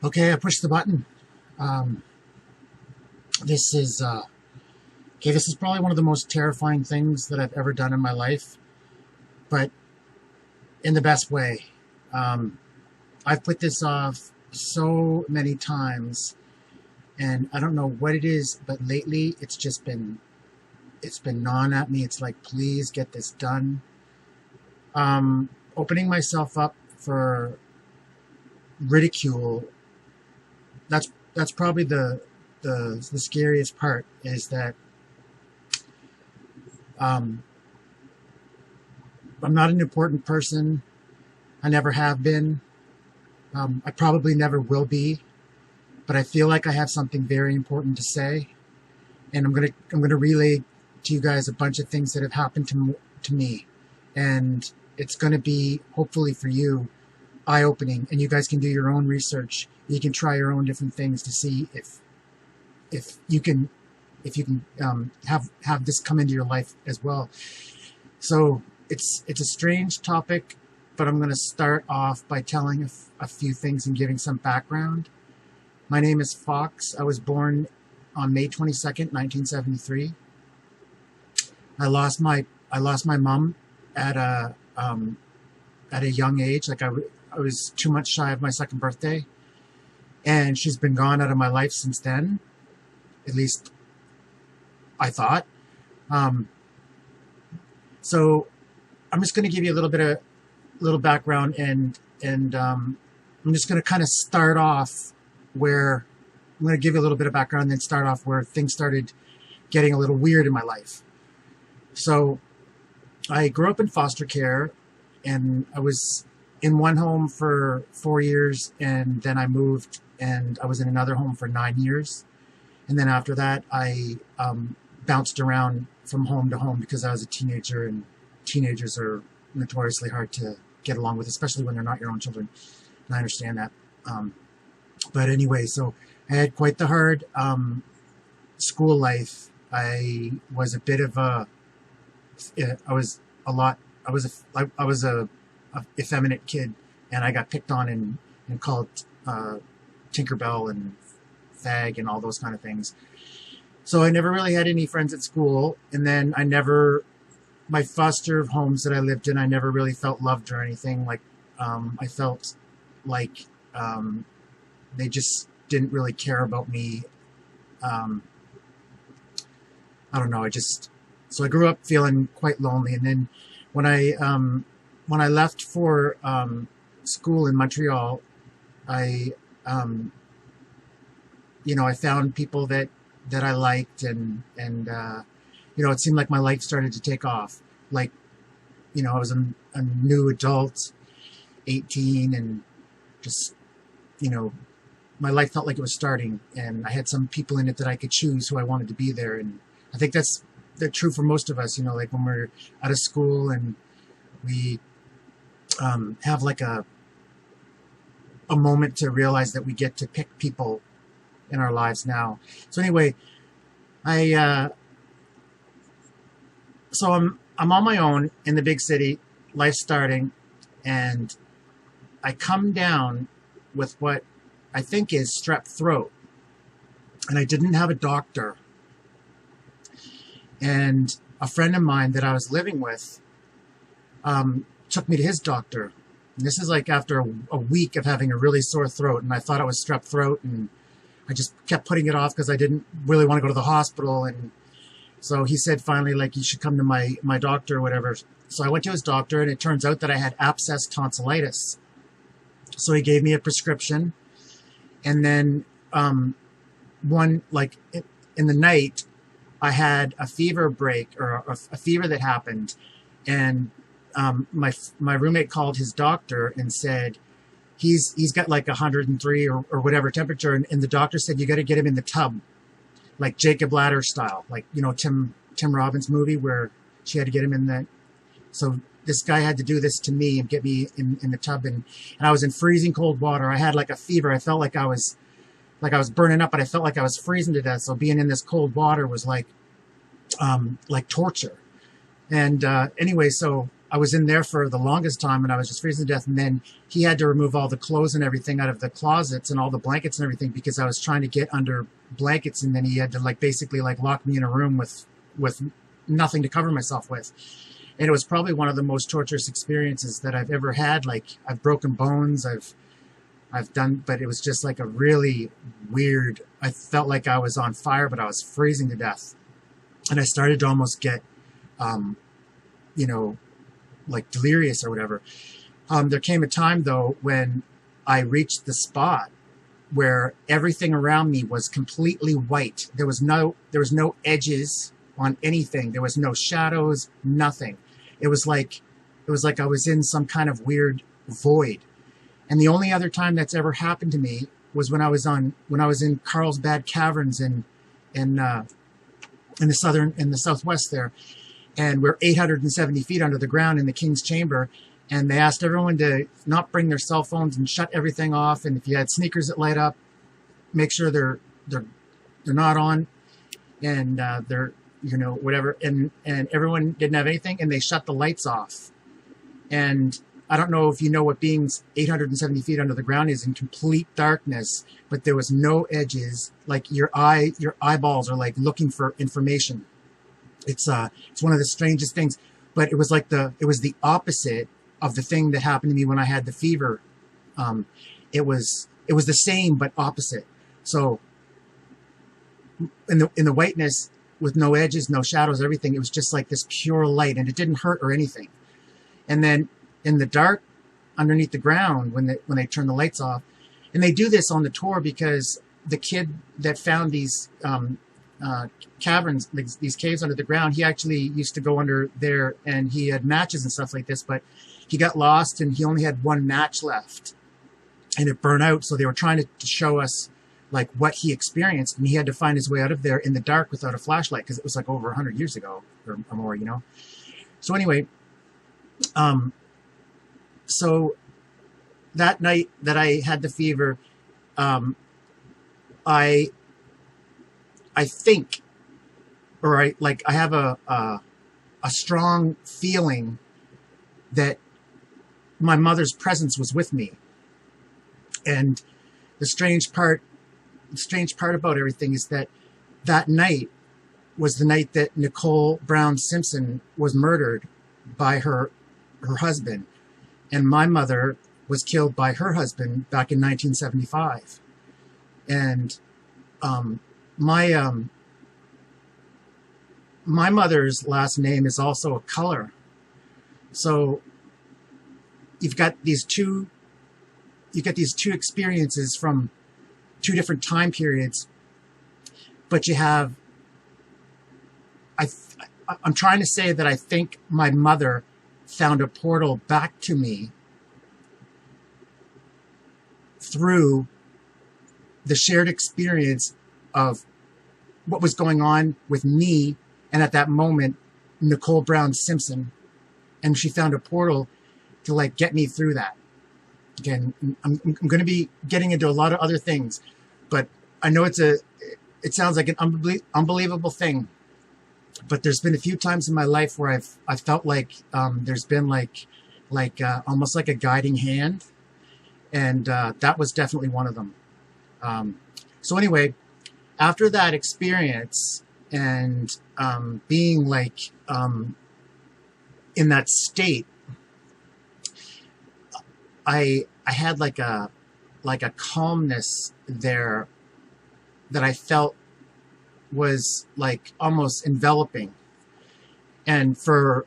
Okay, I pushed the button. Um, this is okay. This is probably one of the most terrifying things that I've ever done in my life, but in the best way. Um, I've put this off so many times, and I don't know what it is, but lately it's been gnawing at me. It's like, please get this done. Opening myself up for ridicule. That's probably the scariest part is that um, I'm not an important person. I never have been. I probably never will be. But I feel like I have something very important to say, and I'm gonna relay to you guys a bunch of things that have happened to me, and it's gonna be hopefully for you eye-opening, and you guys can do your own research. You can try your own different things to see if you can have this come into your life as well. So it's a strange topic, but I'm going to start off by telling a few things and giving some background. My name is Fox. I was born on May 22nd, 1973. I lost my mom at a young age. I was 2 months shy of my second birthday, and she's been gone out of my life since then. At least I thought. Um, so I'm just going to give you a little background, and I'm just going to kind of start off where I'm going to give you a little bit of background, and then start off where things started getting a little weird in my life. So I grew up in foster care, and I was in one home for 4 years, and then I moved, and I was in another home for 9 years. And then after that, I bounced around from home to home because I was a teenager, and teenagers are notoriously hard to get along with, especially when they're not your own children. And I understand that. But anyway, so I had quite the hard school life. I was a bit of a, I was a lot, I was a effeminate kid, and I got picked on and called Tinkerbell and fag and all those kind of things. So I never really had any friends at school, and then my foster homes that I lived in, I never really felt loved or anything. Like, I felt like they just didn't really care about me. Um, I don't know. So I grew up feeling quite lonely, and then when I left for school in Montreal, I I found people that I liked, and it seemed like my life started to take off. Like, I was a new adult, 18, and just, my life felt like it was starting, and I had some people in it that I could choose who I wanted to be there. And I think that's true for most of us, like when we're out of school and we have like a moment to realize that we get to pick people in our lives now. So anyway, so I'm on my own in the big city, life starting, and I come down with what I think is strep throat, and I didn't have a doctor. And a friend of mine that I was living with took me to his doctor. And this is like after a week of having a really sore throat, and I thought it was strep throat, and I just kept putting it off because I didn't really want to go to the hospital. And so he said finally, like, you should come to my doctor or whatever. So I went to his doctor, and it turns out that I had abscess tonsillitis. So he gave me a prescription, and then in the night, I had a fever break, or a fever that happened, and my roommate called his doctor and said he's got like 103 or whatever temperature, and the doctor said, you got to get him in the tub, like Jacob Ladder style, like Tim Robbins movie where she had to get him in that. So this guy had to do this to me and get me in the tub, and I was in freezing cold water. I had like a fever. I felt like I was burning up, but I felt like I was freezing to death. So being in this cold water was like torture. And anyway, so I was in there for the longest time, and I was just freezing to death. And then he had to remove all the clothes and everything out of the closets and all the blankets and everything because I was trying to get under blankets. And then he had to like basically like lock me in a room with nothing to cover myself with. And it was probably one of the most torturous experiences that I've ever had. Like, I've broken bones, I've done, but it was just like a really weird, I felt like I was on fire, but I was freezing to death. And I started to almost get, you know, like delirious or whatever. There came a time though when I reached the spot where everything around me was completely white. There was no edges on anything. There was no shadows, nothing. It was like I was in some kind of weird void. And the only other time that's ever happened to me was when I was in Carlsbad Caverns in the southwest there, and we're 870 feet under the ground in the King's Chamber, and they asked everyone to not bring their cell phones and shut everything off, and if you had sneakers that light up, make sure they're not on, and they're, you know, whatever, and everyone didn't have anything, and they shut the lights off. And I don't know if you know what being 870 feet under the ground is, in complete darkness, but there was no edges. Like your eyeballs are like looking for information. It's one of the strangest things, but it was the opposite of the thing that happened to me when I had the fever. It was the same but opposite. So in the whiteness, with no edges, no shadows, everything, it was just like this pure light, and it didn't hurt or anything. And then in the dark, underneath the ground, when they turn the lights off, and they do this on the tour because the kid that found these caverns, these caves under the ground, he actually used to go under there, and he had matches and stuff like this, but he got lost and he only had one match left, and it burned out. So they were trying to show us like what he experienced, and he had to find his way out of there in the dark without a flashlight, because it was like over 100 years ago or more, you know. So anyway, so that night that I had the fever, I think, or I have a strong feeling that my mother's presence was with me. And the strange part about everything is that night was the night that Nicole Brown Simpson was murdered by her husband, and my mother was killed by her husband back in 1975. And my mother's last name is also a color. So you've got these two experiences from two different time periods, but you have, I'm trying to say that I think my mother found a portal back to me through the shared experience of what was going on with me, and at that moment, Nicole Brown Simpson, and she found a portal to like get me through that. Again, I'm going to be getting into a lot of other things, but I know it sounds like an unbelievable thing, but there's been a few times in my life where I felt like there's been like almost like a guiding hand, and that was definitely one of them. So anyway, after that experience and being like in that state, I had like a calmness there that I felt was like almost enveloping. And for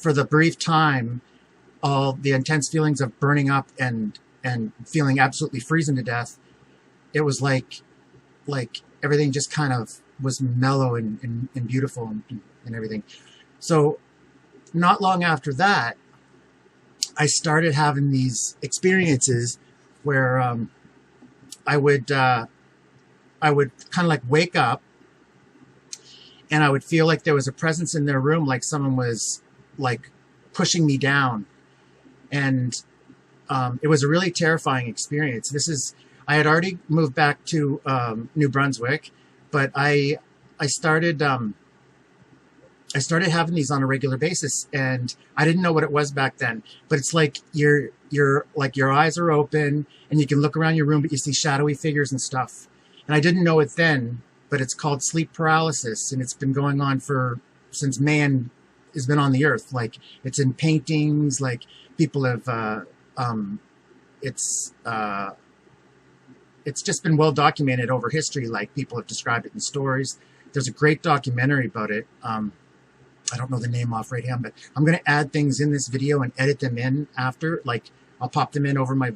the brief time, all the intense feelings of burning up and feeling absolutely freezing to death, it was like everything just kind of was mellow and beautiful and everything. So not long after that, I started having these experiences where I would kind of like wake up, and I would feel like there was a presence in their room, like someone was like pushing me down. And it was a really terrifying experience. I had already moved back to New Brunswick, but I started I started having these on a regular basis, and I didn't know what it was back then. But it's like your eyes are open, and you can look around your room, but you see shadowy figures and stuff. And I didn't know it then, but it's called sleep paralysis, and it's been going on since man has been on the earth. Like, it's in paintings. Like, people have it's just been well documented over history. Like, people have described it in stories. There's a great documentary about it. I don't know the name off right hand, but I'm going to add things in this video and edit them in after. Like, I'll pop them in over my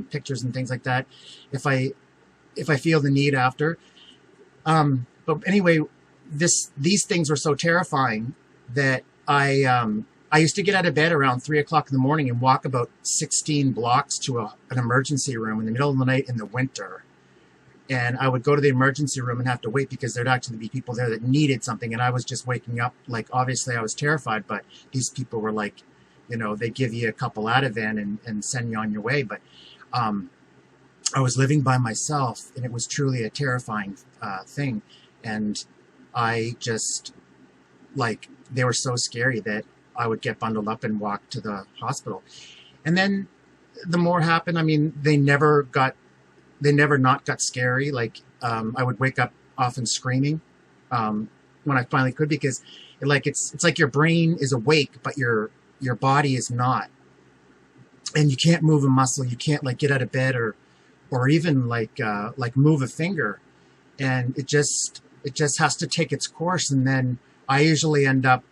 pictures and things like that if I feel the need after. But anyway, these things were so terrifying that I used to get out of bed around 3 o'clock in the morning and walk about 16 blocks to an emergency room in the middle of the night in the winter. And I would go to the emergency room and have to wait because there'd actually be people there that needed something. And I was just waking up. Like, obviously I was terrified, but these people were like, you know, they give you a couple Ativan and send you on your way. But I was living by myself, and it was truly a terrifying thing. And I just, like, they were so scary that I would get bundled up and walk to the hospital. And then the more happened, I mean, they never not got scary. Like, I would wake up often screaming when I finally could, because it's like your brain is awake, but your body is not. And you can't move a muscle. You can't, like, get out of bed or even like move a finger. And it just has to take its course. And then I usually end up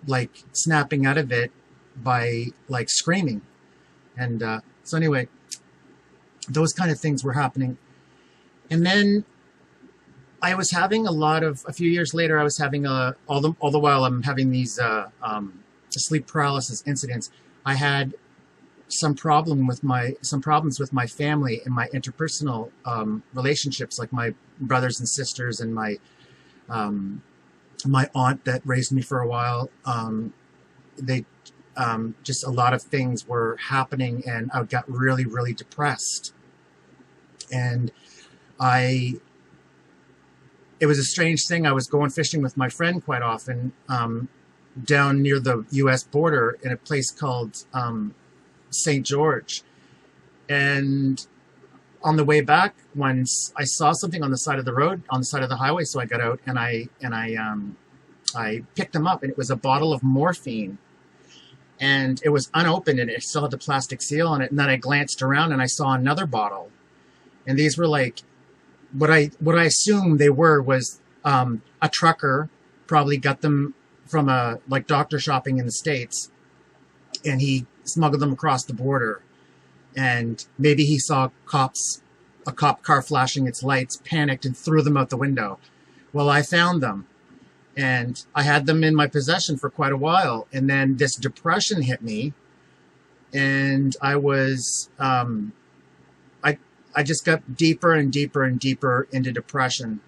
like snapping out of it by like screaming. And so anyway, those kind of things were happening. And then I was having a few years later, I was having all the while I'm having these sleep paralysis incidents, I had some problems with my family and my interpersonal relationships, like my brothers and sisters and my aunt that raised me for a while. They just a lot of things were happening, and I got really, really depressed. And it was a strange thing. I was going fishing with my friend quite often down near the U.S. border in a place called St. George. And on the way back, once I saw something on the side of the road, on the side of the highway, so I got out and I picked them up, and it was a bottle of morphine. And it was unopened, and it still had the plastic seal on it. And then I glanced around, and I saw another bottle. And these were like, what I assumed they were was a trucker probably got them from like doctor shopping in the States, and he smuggled them across the border. And maybe he saw a cop car flashing its lights, panicked, and threw them out the window. Well, I found them, and I had them in my possession for quite a while. And then this depression hit me, and I was, I just got deeper and deeper and deeper into depression.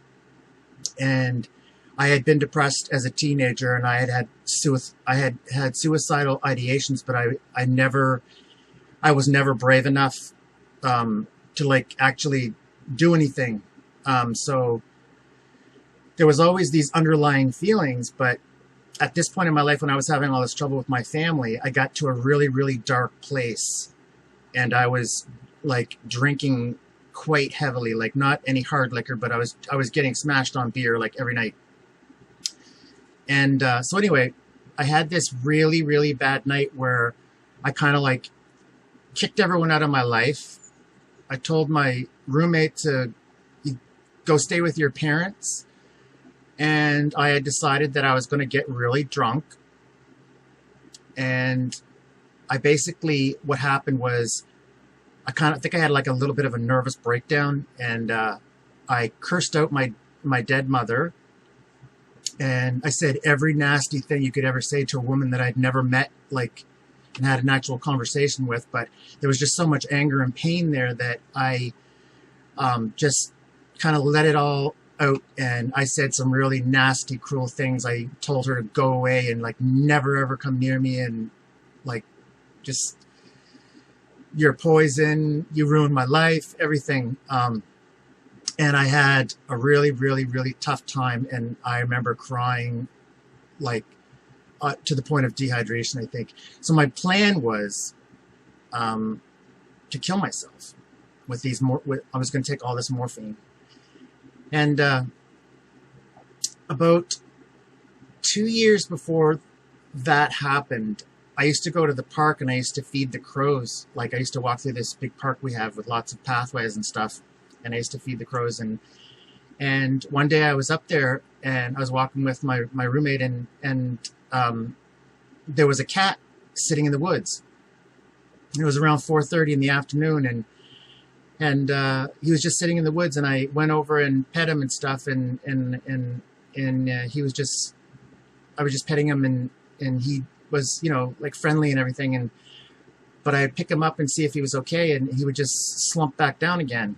And I had been depressed as a teenager, and I had suicidal ideations, but I was never brave enough to like actually do anything. So there was always these underlying feelings, but at this point in my life, when I was having all this trouble with my family, I got to a really, really dark place, and I was like drinking quite heavily, like not any hard liquor, but I was getting smashed on beer like every night. And so anyway, I had this really, really bad night where I kind of like kicked everyone out of my life. I told my roommate to go stay with your parents. And I had decided that I was going to get really drunk. And I basically, what happened was, I kind of think I had like a little bit of a nervous breakdown, and I cursed out my dead mother. And I said every nasty thing you could ever say to a woman that I'd never met, like, and had an actual conversation with. But there was just so much anger and pain there that I just kind of let it all out. And I said some really nasty, cruel things. I told her to go away and like never ever come near me, and like just, you're poison, you ruined my life, everything. And I had a really, really, really tough time, and I remember crying like to the point of dehydration, I think. So my plan was to kill myself with these I was going to take all this morphine. And about 2 years before that happened, I used to go to the park and I used to feed the crows. Like I used to walk through this big park we have with lots of pathways and stuff, and I used to feed the crows. And one day I was up there and I was walking with my roommate, and there was a cat sitting in the woods. It was around 4:30 in the afternoon, and he was just sitting in the woods, and I went over and pet him and stuff, and he was just, I was just petting him, and he was, you know, like friendly and everything, but I'd pick him up and see if he was okay, and he would just slump back down again.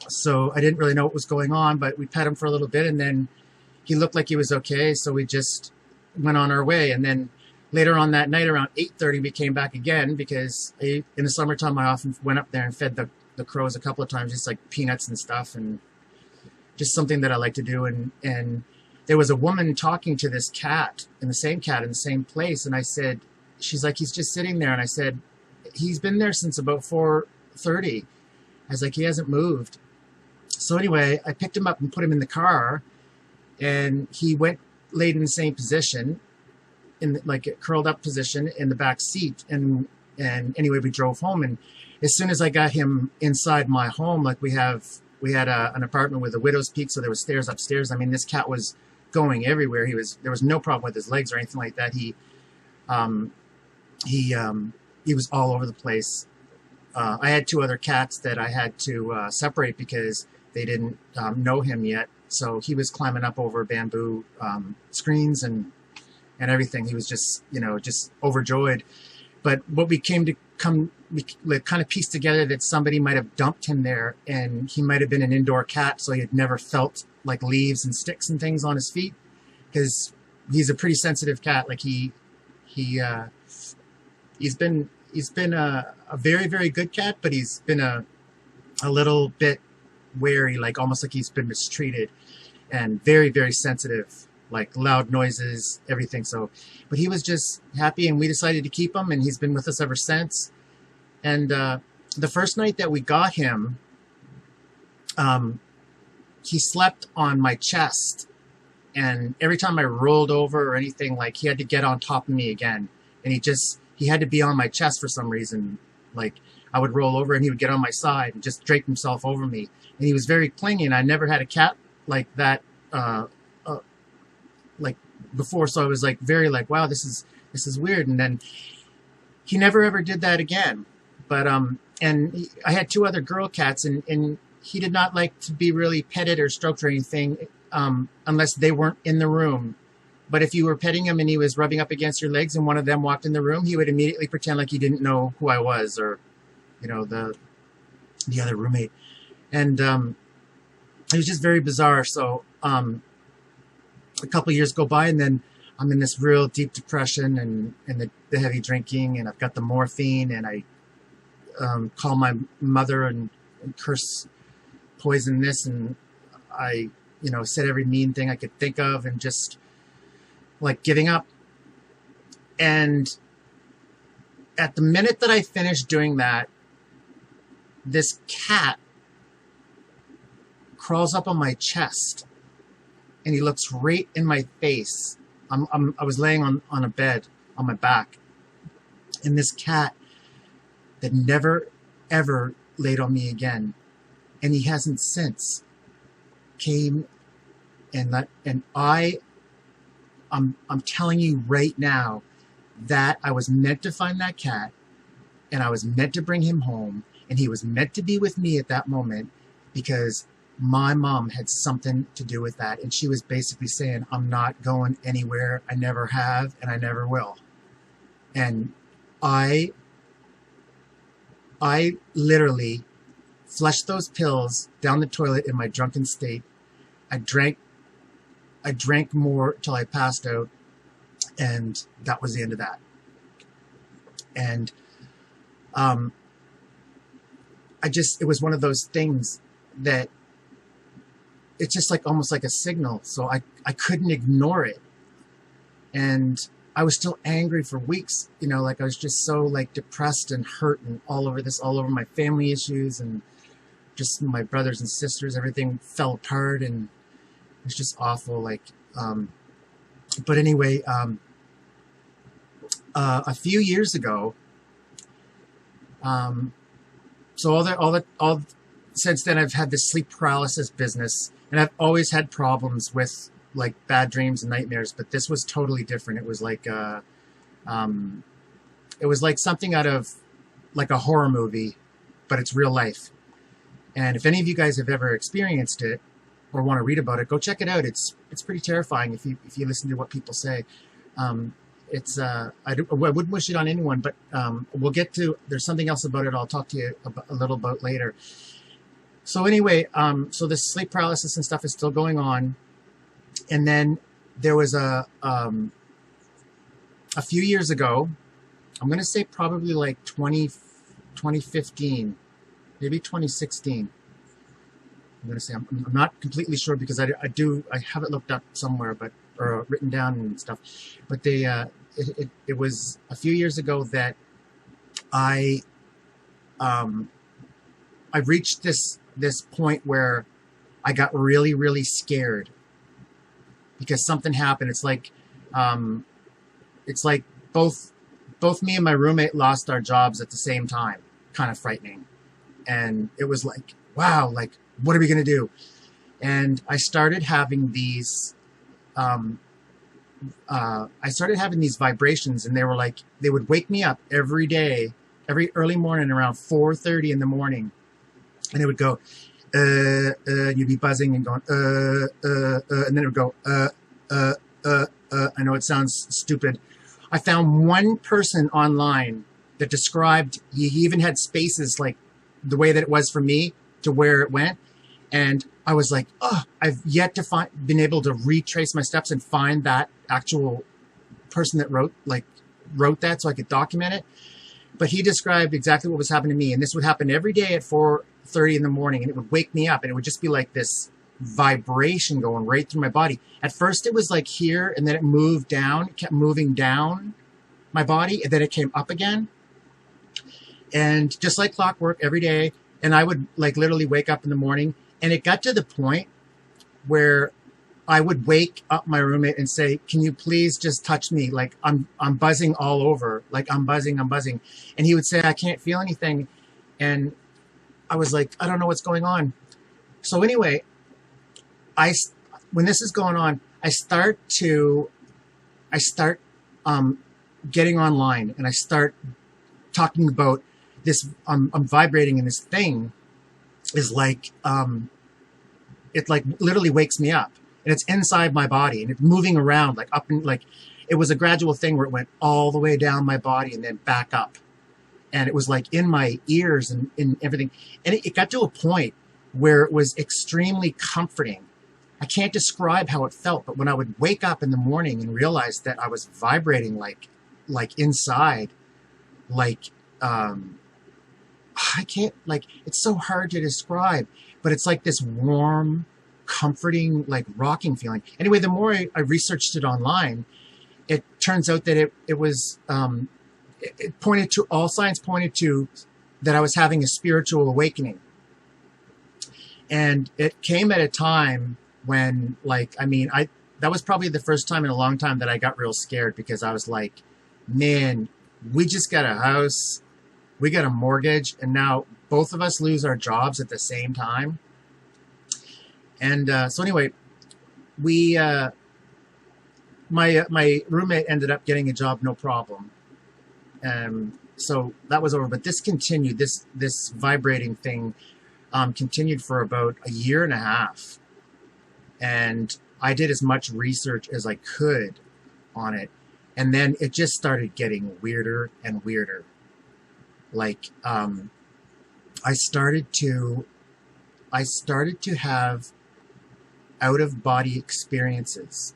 So I didn't really know what was going on, but we pet him for a little bit, and then he looked like he was okay, so we just went on our way. And then later on that night, around 8:30, we came back again, because in the summertime I often went up there and fed the crows a couple of times, just like peanuts and stuff, and just something that I like to do. And there was a woman talking to this cat, in the same place, and I said, she's like, he's just sitting there, and I said, he's been there since about 4:30. I was like, he hasn't moved. So anyway, I picked him up and put him in the car, and he laid in the same position, in like a curled up position in the back seat. And anyway, we drove home, and as soon as I got him inside my home, like we had an apartment with a widow's peak, so there was stairs upstairs. I mean, this cat was going everywhere. There was no problem with his legs or anything like that. He was all over the place. I had 2 other cats that I had to separate because they didn't know him yet. So he was climbing up over bamboo screens and everything. He was just, you know, just overjoyed. But what we kind of pieced together that somebody might have dumped him there, and he might have been an indoor cat, so he had never felt like leaves and sticks and things on his feet, because he's a pretty sensitive cat. Like he's been a very, very good cat, but he's been a little bit wary, like almost like he's been mistreated, and very, very sensitive, like loud noises, everything. So, but he was just happy, and we decided to keep him, and he's been with us ever since. And the first night that we got him, he slept on my chest, and every time I rolled over or anything, like he had to get on top of me again, and he had to be on my chest for some reason. Like I would roll over and he would get on my side and just drape himself over me. And he was very clingy, and I never had a cat like that like before. So I was like very like, wow, this is weird. And then he never ever did that again. But and I had 2 other girl cats, and he did not like to be really petted or stroked or anything unless they weren't in the room. But if you were petting him and he was rubbing up against your legs and one of them walked in the room, he would immediately pretend like he didn't know who I was, or, you know, the other roommate. And it was just very bizarre. So a couple of years go by, and then I'm in this real deep depression and the heavy drinking, and I've got the morphine, and I call my mother and curse poison this, and I, you know, said every mean thing I could think of, and just like giving up. And at the minute that I finished doing that, this cat crawls up on my chest, and he looks right in my face. I was laying on a bed on my back, and this cat that never ever laid on me again, and he hasn't since, came and I'm telling you right now that I was meant to find that cat, and I was meant to bring him home, and he was meant to be with me at that moment, because my mom had something to do with that. And she was basically saying, I'm not going anywhere. I never have, and I never will. And I literally flushed those pills down the toilet in my drunken state. I drank more till I passed out, and that was the end of that. And it was one of those things that it's just like almost like a signal. So I couldn't ignore it. And I was still angry for weeks, you know, like I was just so like depressed and hurt and all over my family issues and just my brothers and sisters, everything fell apart and it was just awful. Like, but anyway, a few years ago, so since then I've had this sleep paralysis business, and I've always had problems with like bad dreams and nightmares, but this was totally different. It was like something out of like a horror movie, but it's real life. And if any of you guys have ever experienced it or want to read about it, go check it out. It's pretty terrifying if you listen to what people say. I wouldn't wish it on anyone, but we'll get to, there's something else about it I'll talk to you a little about later. So anyway, so this sleep paralysis and stuff is still going on. And then there was a few years ago, I'm going to say probably like 2015, maybe 2016. I'm going to say, I'm not completely sure because I have it looked up somewhere, but, or written down and stuff. But it was a few years ago that I reached this point where I got really, really scared because something happened. It's like both me and my roommate lost our jobs at the same time. Kind of frightening. And it was like, wow, like, what are we going to do? And I started having these vibrations, and they were like, they would wake me up every day, every early morning around 4:30 in the morning. And it would go, and you'd be buzzing and going, and then it would go, I know it sounds stupid. I found one person online that described, he even had spaces like the way that it was for me to where it went. And I was like, oh, I've yet to been able to retrace my steps and find that actual person that wrote that so I could document it. But he described exactly what was happening to me. And this would happen every day at 4:30 in the morning. And it would wake me up. And it would just be like this vibration going right through my body. At first it was like here, and then it moved down, it kept moving down my body, and then it came up again. And just like clockwork every day. And I would like literally wake up in the morning. And it got to the point where I would wake up my roommate and say, can you please just touch me? Like I'm buzzing all over. Like I'm buzzing. And he would say, I can't feel anything. And I was like, I don't know what's going on. So anyway, when this is going on, I start getting online, and I start talking about this. I'm vibrating, and this thing is like, it like literally wakes me up, and it's inside my body, and it's moving around like up, and like it was a gradual thing where it went all the way down my body and then back up. And it was like in my ears and in everything. And it got to a point where it was extremely comforting. I can't describe how it felt, but when I would wake up in the morning and realize that I was vibrating like inside, like, I can't, like, it's so hard to describe, but it's like this warm, comforting, like rocking feeling. Anyway, the more I researched it online, it turns out that it was, it pointed to, all signs pointed to that I was having a spiritual awakening. And it came at a time when, like, I mean, that was probably the first time in a long time that I got real scared, because I was like, man, we just got a house, we got a mortgage, and now both of us lose our jobs at the same time. And so anyway, my roommate ended up getting a job, no problem. So that was over. But this continued, this vibrating thing continued for about a year and a half. And I did as much research as I could on it. And then it just started getting weirder and weirder. Like, I started to have out-of-body experiences.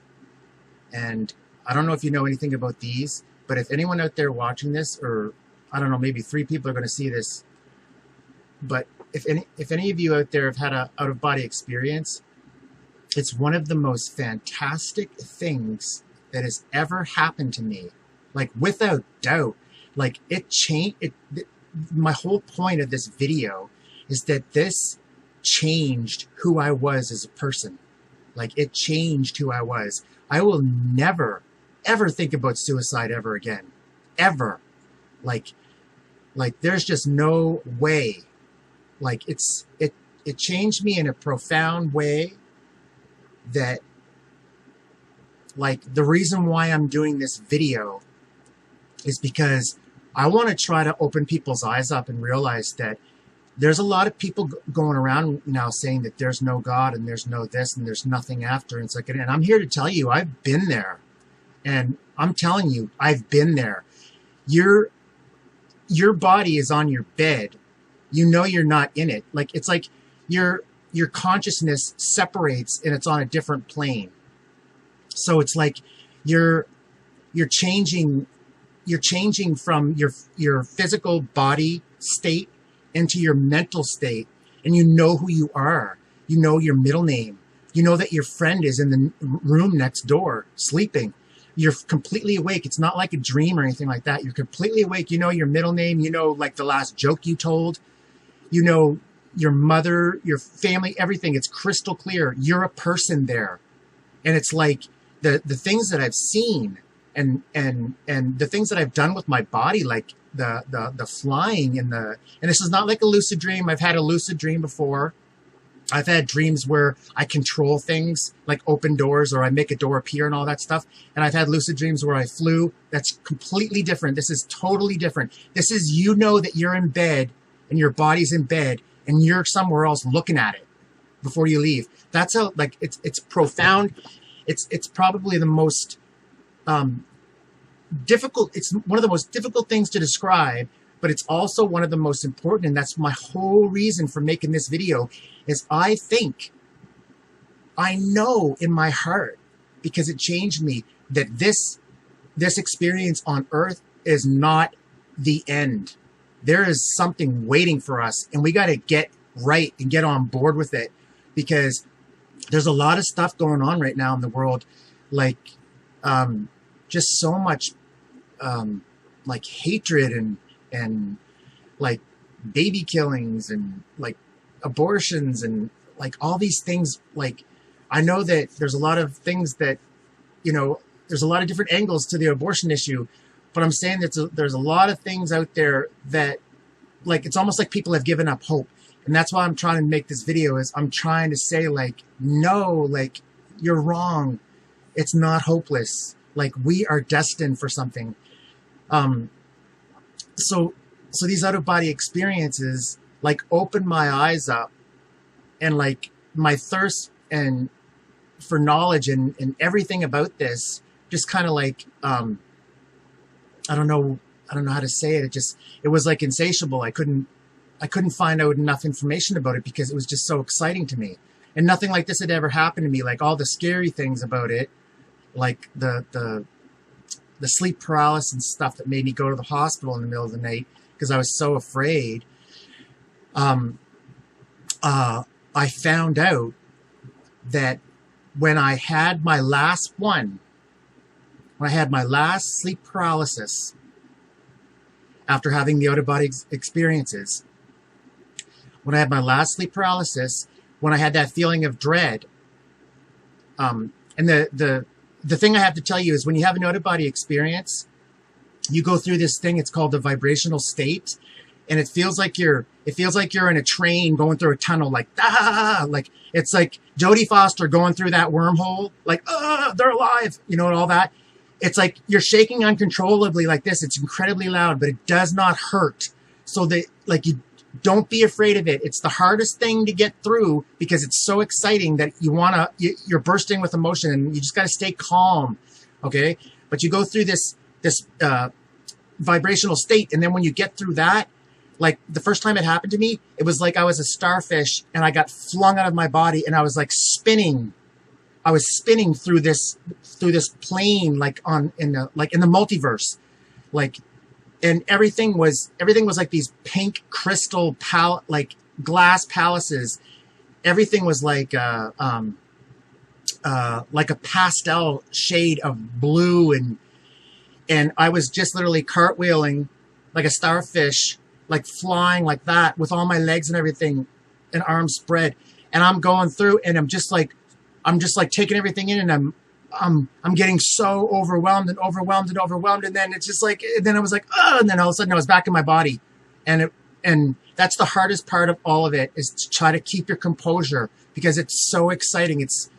And I don't know if you know anything about these, but if anyone out there watching this, or I don't know, maybe 3 people are going to see this, but if any of you out there have had an out-of-body experience, it's one of the most fantastic things that has ever happened to me. Like, without doubt. Like, it changed it. My whole point of this video is that this changed who I was as a person. Like, it changed who I was. I will never, ever think about suicide ever again. Ever. Like there's just no way. Like, it changed me in a profound way that, like, the reason why I'm doing this video is because I want to try to open people's eyes up and realize that there's a lot of people going around now saying that there's no God and there's no this and there's nothing after. And it's like, and I'm here to tell you, I've been there. And I'm telling you, I've been there. Your body is on your bed. You know you're not in it. Like, it's like your consciousness separates and it's on a different plane. So it's like you're changing from your physical body state into your mental state, and you know who you are. You know your middle name. You know that your friend is in the room next door sleeping. You're completely awake. It's not like a dream or anything like that. You're completely awake. You know your middle name. You know, like, the last joke you told. You know your mother, your family, everything. It's crystal clear. You're a person there. And it's like the things that I've seen and the things that I've done with my body, like the flying and this is not like a lucid dream. I've had a lucid dream before. I've had dreams where I control things, like open doors, or I make a door appear and all that stuff. And I've had lucid dreams where I flew. That's completely different. This is totally different. This is, you know that you're in bed and your body's in bed and you're somewhere else looking at it before you leave. That's how, like, it's profound. It's probably the most difficult. It's one of the most difficult things to describe, but it's also one of the most important. And that's my whole reason for making this video, is I know in my heart, because it changed me, that this experience on earth is not the end. There is something waiting for us, and we got to get right and get on board with it, because there's a lot of stuff going on right now in the world, like just so much like hatred and like baby killings and like abortions and like all these things. Like, I know that there's a lot of things that, you know, there's a lot of different angles to the abortion issue, but I'm saying that there's a lot of things out there that, like, it's almost like people have given up hope. And that's why I'm trying to make this video, is I'm trying to say, like, no, like, you're wrong. It's not hopeless. Like, we are destined for something. So these out-of-body experiences, like, open my eyes up, and like my thirst and for knowledge and everything about this just kind of like, I don't know how to say it. It was like insatiable. I couldn't find out enough information about it because it was just so exciting to me. And nothing like this had ever happened to me. Like, all the scary things about it, like the sleep paralysis and stuff that made me go to the hospital in the middle of the night because I was so afraid. I found out that when I had my last sleep paralysis, after having the out-of-body experiences, when I had my last sleep paralysis, when I had that feeling of dread, and the thing I have to tell you is, when you have an out-of-body experience, you go through this thing. It's called the vibrational state, and it feels like you're in a train going through a tunnel, like, like it's like Jodie Foster going through that wormhole, like, they're alive, you know, and all that. It's like you're shaking uncontrollably like this. It's incredibly loud, but it does not hurt. So you don't be afraid of it. It's the hardest thing to get through because it's so exciting that you're bursting with emotion, and you just got to stay calm. Okay. But you go through this vibrational state. And then when you get through that, like, the first time it happened to me, it was like I was a starfish and I got flung out of my body, and I was like spinning. I was spinning through this plane, like in the multiverse, like, and everything was like these pink crystal like glass palaces. Everything was like like a pastel shade of blue, and I was just literally cartwheeling like a starfish, like flying like that with all my legs and everything and arms spread. And I'm going through and I'm just like taking everything in, and I'm getting so overwhelmed and overwhelmed and overwhelmed. And then it's just like, and then I was like, oh, and then all of a sudden I was back in my body. And that's the hardest part of all of it, is to try to keep your composure, because it's so exciting. It's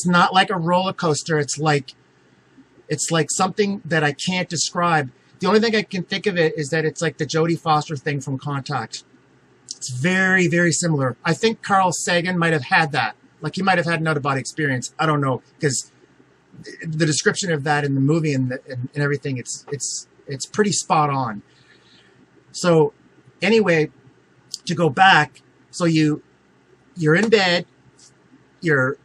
not like a roller coaster. It's like something that I can't describe. The only thing I can think of it is that it's like the Jodie Foster thing from Contact. It's very, very similar. I think Carl Sagan might have had that. Like, he might have had an out-of-body experience. I don't know, because the description of that in the movie and everything, it's pretty spot on. So anyway, to go back, so you're in bed, you're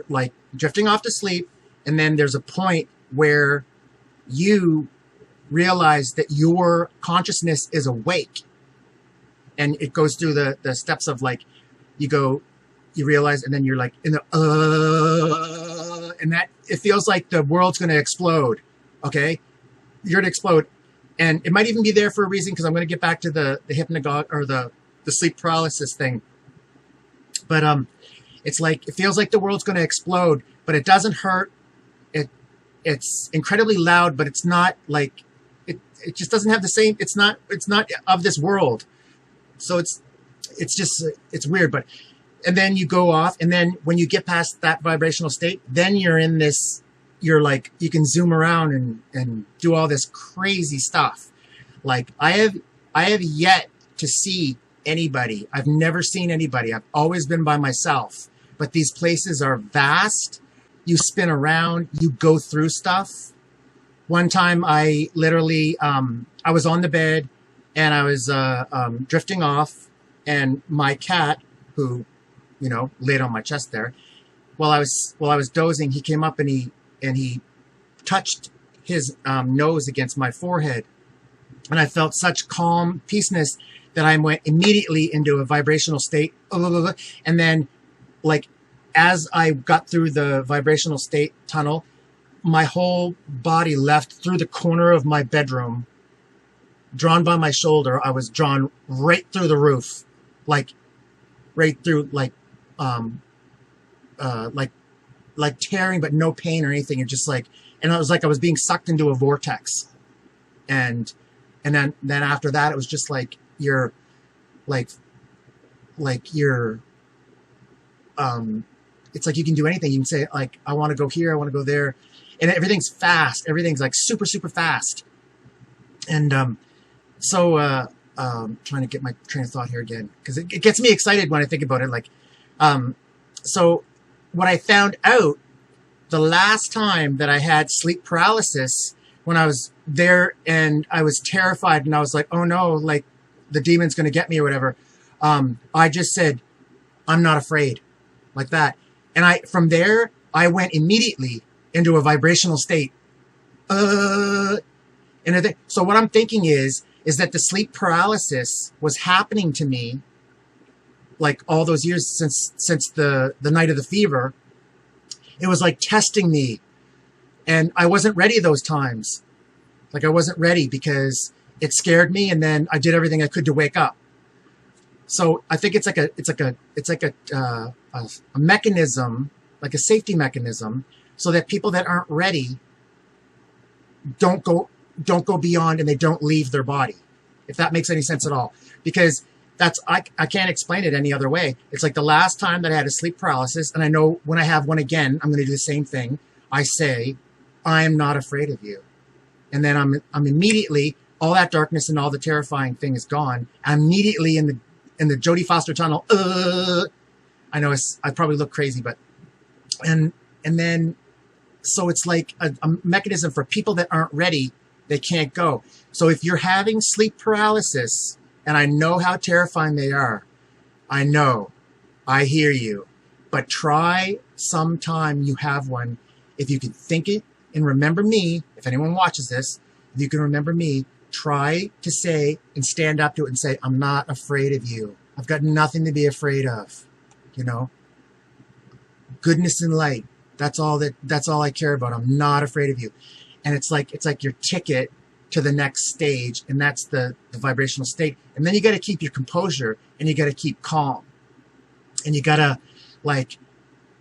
like drifting off to sleep, and then there's a point where you realize that your consciousness is awake, and it goes through the steps of, like, you realize, and then you're like in the and that it feels like the world's going to explode. Okay, you're going to explode, and it might even be there for a reason, because I'm going to get back to the hypnagogue or the sleep paralysis thing. But it's like, it feels like the world's going to explode, but it doesn't hurt. It's incredibly loud, but it's not like it just doesn't have the same. It's not of this world. So it's weird. But and then you go off, and then when you get past that vibrational state, then you're in this. You're like, you can zoom around and do all this crazy stuff. Like, I have yet to see anybody. I've never seen anybody. I've always been by myself. But these places are vast. You spin around, you go through stuff. One time I literally, I was on the bed and I was drifting off, and my cat, who, laid on my chest there, while I was dozing, he came up and he touched his nose against my forehead. And I felt such calm, peaceness, that I went immediately into a vibrational state. And then, like, as I got through the vibrational state tunnel, my whole body left through the corner of my bedroom, drawn by my shoulder. I was drawn right through the roof, like right through, like tearing, but no pain or anything. It just like, and it was like I was being sucked into a vortex. And then after that, it was just like you're it's like you can do anything. You can say, like, I want to go here, I want to go there, and everything's fast. Everything's like super, super fast. And trying to get my train of thought here again, because it gets me excited when I think about it. Like, so what I found out the last time that I had sleep paralysis, when I was there and I was terrified and I was like, oh no, like the demon's going to get me or whatever. I just said, I'm not afraid, like that. And from there, I went immediately into a vibrational state. So what I'm thinking is that the sleep paralysis was happening to me, like all those years since the night of the fever. It was like testing me, and I wasn't ready those times. Like, I wasn't ready because it scared me, and then I did everything I could to wake up. So I think it's like a mechanism, like a safety mechanism, so that people that aren't ready don't go beyond, and they don't leave their body, if that makes any sense at all. Because I can't explain it any other way. It's like the last time that I had a sleep paralysis, and I know when I have one again, I'm going to do the same thing. I say, I am not afraid of you. And then I'm immediately, all that darkness and all the terrifying thing is gone. I'm immediately in the Jodie Foster tunnel. I know I probably look crazy, but, and then, so it's like a mechanism for people that aren't ready. They can't go. So if you're having sleep paralysis, and I know how terrifying they are, I know, I hear you, but try sometime you have one. If you can think it and remember me, if anyone watches this, if you can remember me, try to say and stand up to it and say, I'm not afraid of you. I've got nothing to be afraid of. Goodness and light. That's all I care about. I'm not afraid of you. And it's like your ticket to the next stage, and that's the vibrational state. And then you got to keep your composure, and you got to keep calm, and you got to, like,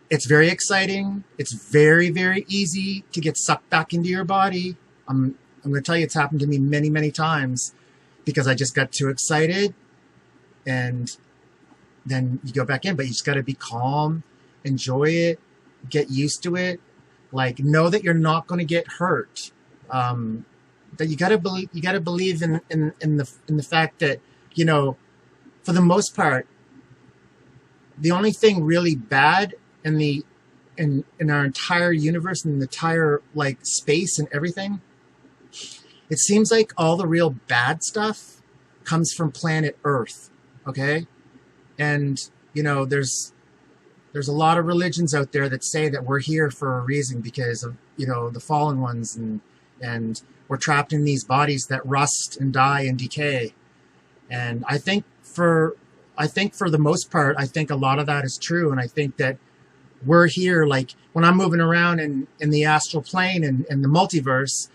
it's very exciting. It's very, very easy to get sucked back into your body. I'm going to tell you, it's happened to me many, many times because I just got too excited, and then you go back in. But you just got to be calm, enjoy it, get used to it. Like, know that you're not going to get hurt. That you got to believe in the fact that, you know, for the most part, the only thing really bad in our entire universe and the entire, like, space and everything, it seems like all the real bad stuff comes from planet Earth. Okay? And, you know, there's a lot of religions out there that say that we're here for a reason because of, you know, the fallen ones, and we're trapped in these bodies that rust and die and decay. And I think for the most part, I think a lot of that is true. And I think that we're here, like, when I'm moving around in the astral plane and the multiverse,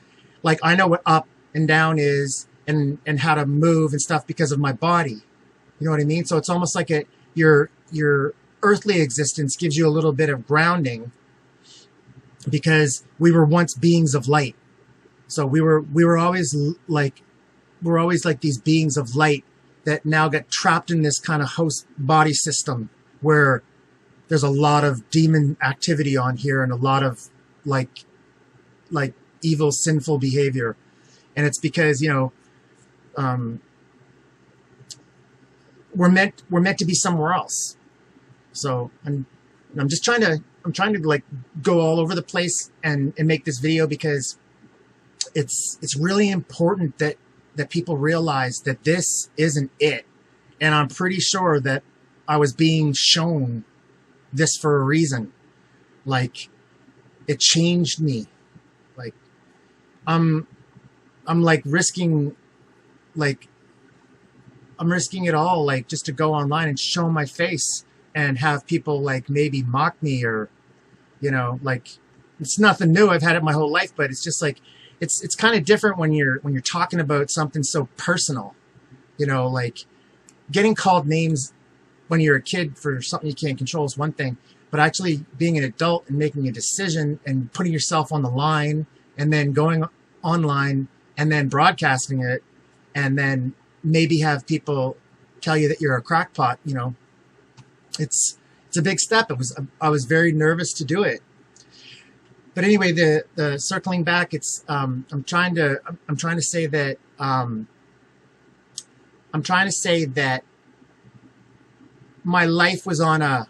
like, I know what up and down is and how to move and stuff because of my body. You know what I mean? So it's almost like your earthly existence gives you a little bit of grounding because we were once beings of light. So we were always like these beings of light that now get trapped in this kind of host body system where there's a lot of demon activity on here and a lot of like evil, sinful behavior. And it's because, you know, we're meant to be somewhere else. So I'm trying to like go all over the place and make this video because it's really important that people realize that this isn't it. And I'm pretty sure that I was being shown this for a reason. Like, it changed me. Like, I'm like risking it all, like, just to go online and show my face and have people, like, maybe mock me, or, you know, like, it's nothing new. I've had it my whole life, but it's just like, it's kind of different when you're talking about something so personal, you know, like getting called names when you're a kid for something you can't control is one thing, but actually being an adult and making a decision and putting yourself on the line and then going online and then broadcasting it and then maybe have people tell you that you're a crackpot, you know, it's a big step. I was very nervous to do it. But anyway, the circling back, it's I'm trying to say that my life was on a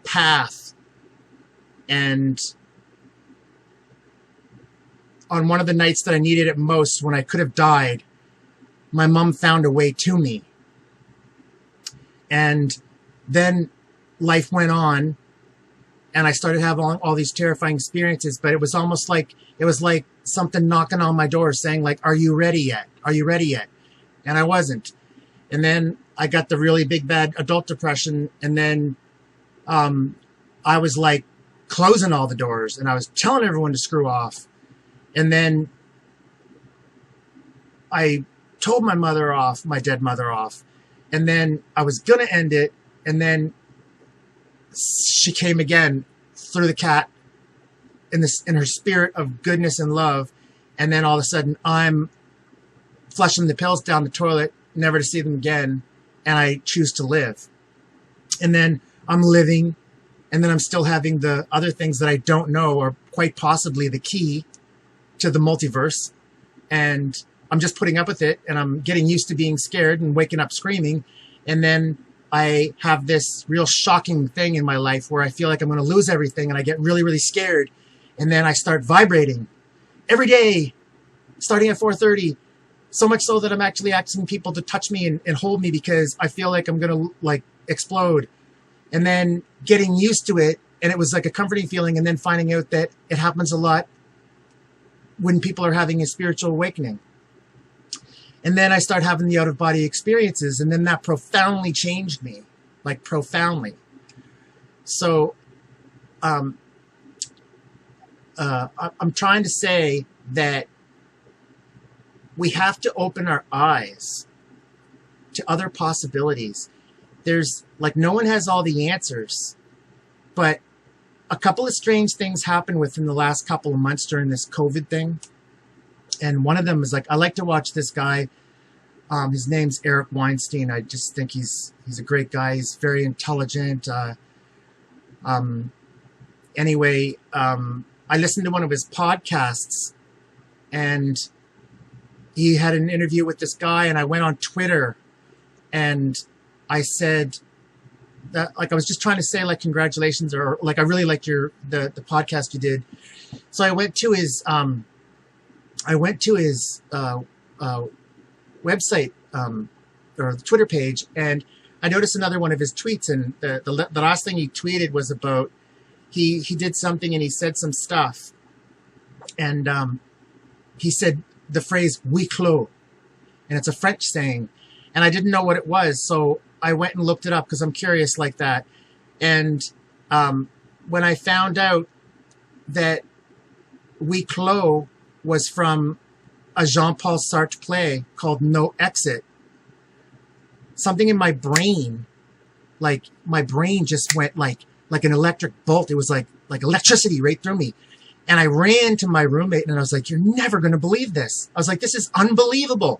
path, and on one of the nights that I needed it most, when I could have died, my mom found a way to me. And then life went on, and I started having all these terrifying experiences, but it was almost like, it was like something knocking on my door saying, like, are you ready yet? Are you ready yet? And I wasn't. And then I got the really big, bad adult depression. And then I was like closing all the doors, and I was telling everyone to screw off. And then I told my mother off, my dead mother off. And then I was going to end it. And then she came again through the cat in her spirit of goodness and love. And then all of a sudden I'm flushing the pills down the toilet, never to see them again. And I choose to live. And then I'm living, and then I'm still having the other things that I don't know are quite possibly the key to the multiverse. And I'm just putting up with it, and I'm getting used to being scared and waking up screaming. And then I have this real shocking thing in my life where I feel like I'm going to lose everything, and I get really, really scared. And then I start vibrating every day, starting at 4:30. So much so that I'm actually asking people to touch me and hold me because I feel like I'm going to, like, explode. And then getting used to it, and it was like a comforting feeling, and then finding out that it happens a lot when people are having a spiritual awakening. And then I start having the out-of-body experiences, and then that profoundly changed me, like profoundly. So I'm trying to say that we have to open our eyes to other possibilities. There's like, no one has all the answers, but a couple of strange things happened within the last couple of months during this COVID thing. And one of them is like, I like to watch this guy. His name's Eric Weinstein. I just think he's a great guy. He's very intelligent. Anyway, I listened to one of his podcasts, and he had an interview with this guy, and I went on Twitter and I said that, like, I was just trying to say, like, congratulations, or like, I really liked the podcast you did. So I went to his website, or Twitter page, and I noticed another one of his tweets, and the last thing he tweeted was about, he did something and he said some stuff, and he said the phrase "huis clos," and it's a French saying, and I didn't know what it was, so I went and looked it up because I'm curious like that. And when I found out that "huis clos" was from a Jean-Paul Sartre play called No Exit, something in my brain, like my brain just went like an electric bolt. It was like electricity right through me. And I ran to my roommate and I was like, "You're never going to believe this." I was like, "This is unbelievable."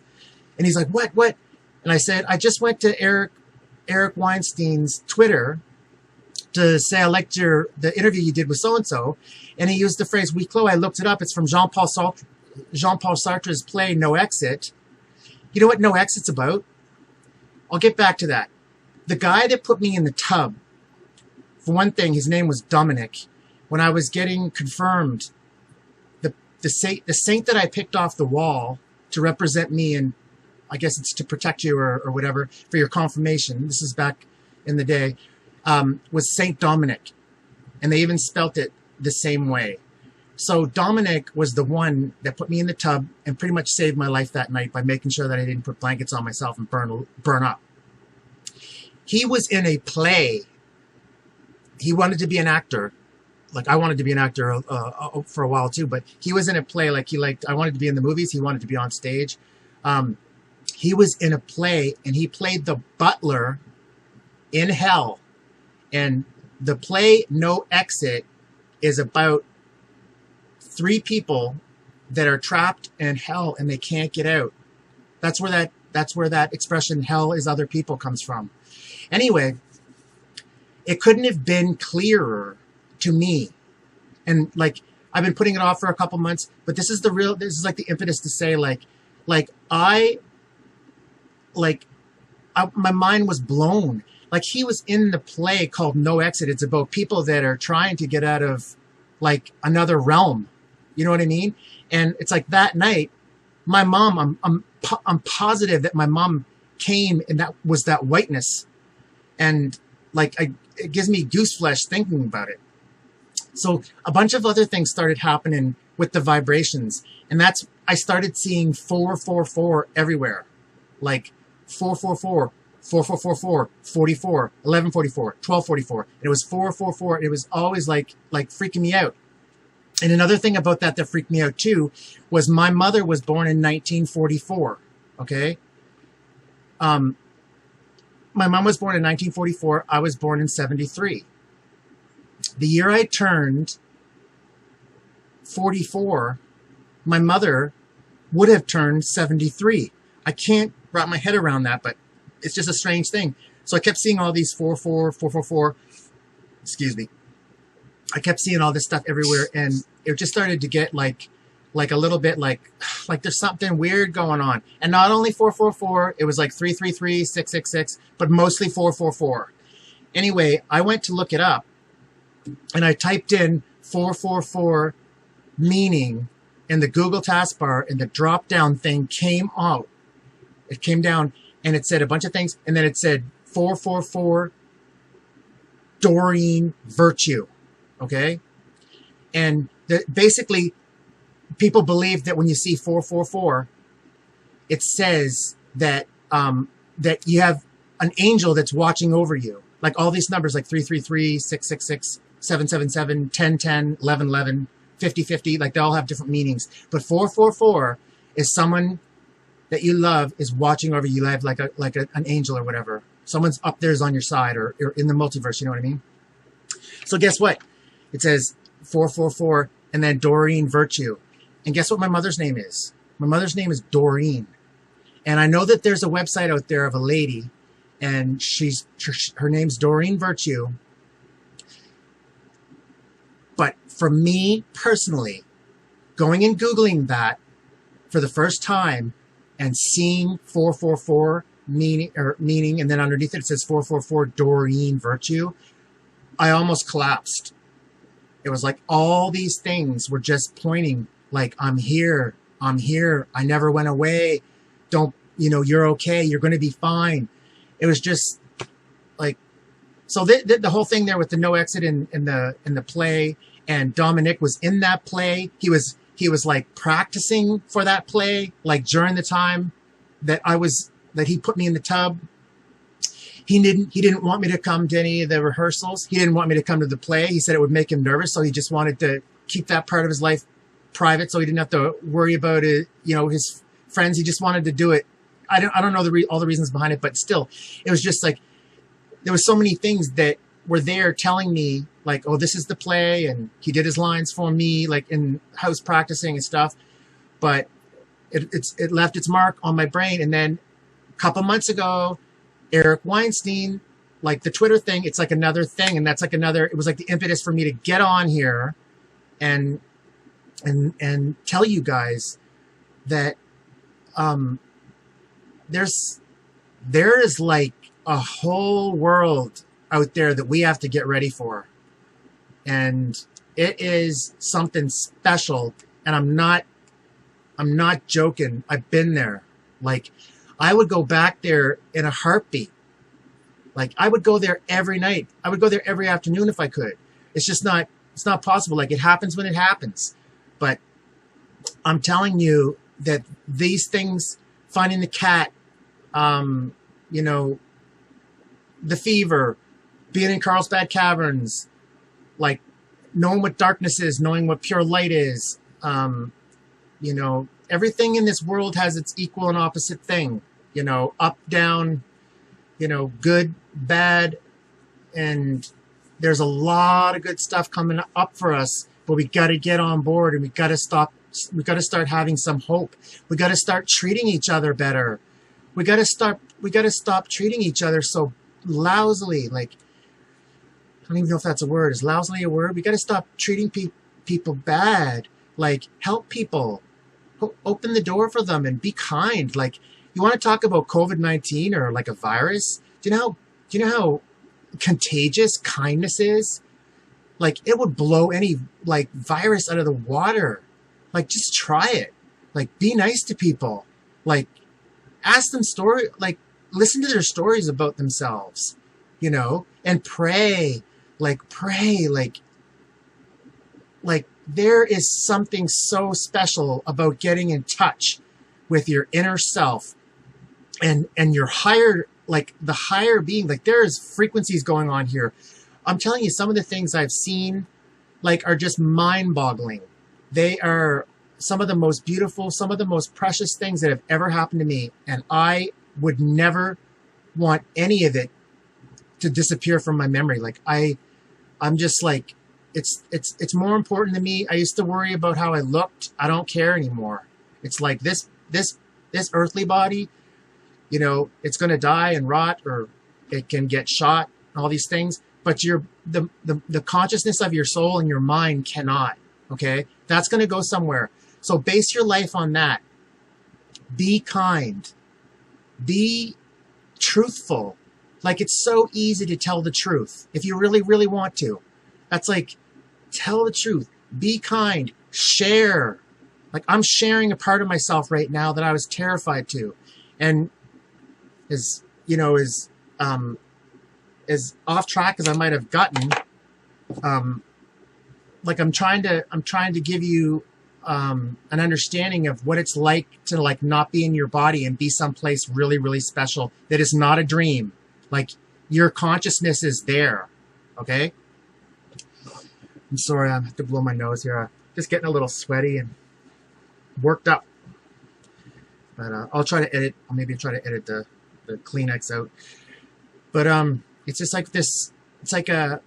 And he's like, What? And I said, "I just went to Eric Weinstein's Twitter to say I liked the interview you did with so-and-so. And he used the phrase "huis clos." I looked it up. It's from Jean-Paul Sartre's play No Exit. You know what No Exit's about? I'll get back to that. The guy that put me in the tub, for one thing, his name was Dominic. When I was getting confirmed, the saint that I picked off the wall to represent me, and I guess it's to protect you or whatever, for your confirmation, this is back in the day, was Saint Dominic. And they even spelt it the same way. So Dominic was the one that put me in the tub and pretty much saved my life that night by making sure that I didn't put blankets on myself and burn up. He was in a play. He wanted to be an actor. Like, I wanted to be an actor for a while too, but he was in a play. Like, I wanted to be in the movies. He wanted to be on stage. He was in a play, and he played the butler in hell. And the play No Exit is about 3 people that are trapped in hell and they can't get out. That's where that expression "hell is other people" comes from. Anyway, it couldn't have been clearer to me. And like, I've been putting it off for a couple months, but this is like the impetus to say my mind was blown. Like, he was in the play called No Exit. It's about people that are trying to get out of like another realm. You know what I mean? And it's like that night, my mom, I'm positive that my mom came, and that was that whiteness. And like, it gives me goose flesh thinking about it. So a bunch of other things started happening with the vibrations. And I started seeing 444 everywhere. Like 444, 4444, 44, 1144, 1244. And it was 444. And it was always like freaking me out. And another thing about that freaked me out too was my mother was born in 1944. Okay. My mom was born in 1944. I was born in 73. The year I turned 44, my mother would have turned 73. I can't wrap my head around that, but it's just a strange thing. So I kept seeing all these 44, 444. Excuse me. I kept seeing all this stuff everywhere, and it just started to get like a little bit like there's something weird going on. And not only 444, it was like 333, 666, but mostly 444. Anyway, I went to look it up, and I typed in 444 meaning in the Google taskbar, and the drop-down thing came out. It came down, and it said a bunch of things, and then it said 444 Doreen Virtue. Okay? And basically, people believe that when you see 444, it says that that you have an angel that's watching over you. Like all these numbers, like 333, 666, 777, 1010, 1111, 50-50, like they all have different meanings. But 444 is someone that you love is watching over you, like an angel or whatever. Someone's up there's on your side, or in the multiverse, you know what I mean? So guess what? It says 444 and then Doreen Virtue. And guess what my mother's name is? My mother's name is Doreen. And I know that there's a website out there of a lady, and her name's Doreen Virtue. But for me personally, going and Googling that for the first time and seeing 444 meaning, and then underneath it says 444 Doreen Virtue, I almost collapsed. It was like all these things were just pointing like, I'm here, I never went away. Don't, you're okay, you're going to be fine. It was just like, so the whole thing there with the no exit in the play, and Dominic was in that play. He was like practicing for that play, like during the time that he put me in the tub. He didn't want me to come to any of the rehearsals. He didn't want me to come to the play. He said it would make him nervous, so he just wanted to keep that part of his life private, so he didn't have to worry about it, his friends. He just wanted to do it. I don't know all the reasons behind it, but still, it was just like there was so many things that were there telling me like, oh, this is the play, and he did his lines for me, like in house practicing and stuff. But it left its mark on my brain. And then a couple months ago, Eric Weinstein, like the Twitter thing, it's like another thing, and that's like it was like the impetus for me to get on here and tell you guys that there is like a whole world out there that we have to get ready for, and it is something special. And I'm not joking. I've been there. Like, I would go back there in a heartbeat. Like, I would go there every night. I would go there every afternoon if I could. It's not possible. Like, it happens when it happens. But I'm telling you that these things, finding the cat, the fever, being in Carlsbad Caverns, like knowing what darkness is, knowing what pure light is, everything in this world has its equal and opposite thing, up, down, good, bad. And there's a lot of good stuff coming up for us, but we got to get on board, and we got to start having some hope. We got to start treating each other better. We got to stop treating each other so lousily. Like, I don't even know if that's a word. Is lousily a word? We got to stop treating people bad. Like, help people. Open the door for them and be kind. Like, you want to talk about COVID-19 or like a virus? Do you know how contagious kindness is? Like, it would blow any like virus out of the water. Like, just try it. Like, be nice to people. Like, ask them like, listen to their stories about themselves, and pray. Like, there is something so special about getting in touch with your inner self and your higher, like the higher being. Like, there is frequencies going on here. I'm telling you, some of the things I've seen, like, are just mind-boggling. They are some of the most beautiful, some of the most precious things that have ever happened to me. And I would never want any of it to disappear from my memory. Like, I'm just like, it's more important to me. I used to worry about how I looked. I don't care anymore. It's like this earthly body, it's going to die and rot, or it can get shot, all these things. But the consciousness of your soul and your mind cannot. Okay, that's going to go somewhere. So base your life on that. Be kind. Be truthful. Like, it's so easy to tell the truth if you really, really want to. That's like, tell the truth. Be kind. Share. Like, I'm sharing a part of myself right now that I was terrified to. And as off track as I might have gotten, like, I'm trying to give you an understanding of what it's like to, like, not be in your body and be someplace really, really special that is not a dream. Like, your consciousness is there. Okay? I'm sorry, I have to blow my nose here. just getting a little sweaty and worked up. But I'll try to edit. I'll maybe try to edit the Kleenex out. But it's just like this. It's like the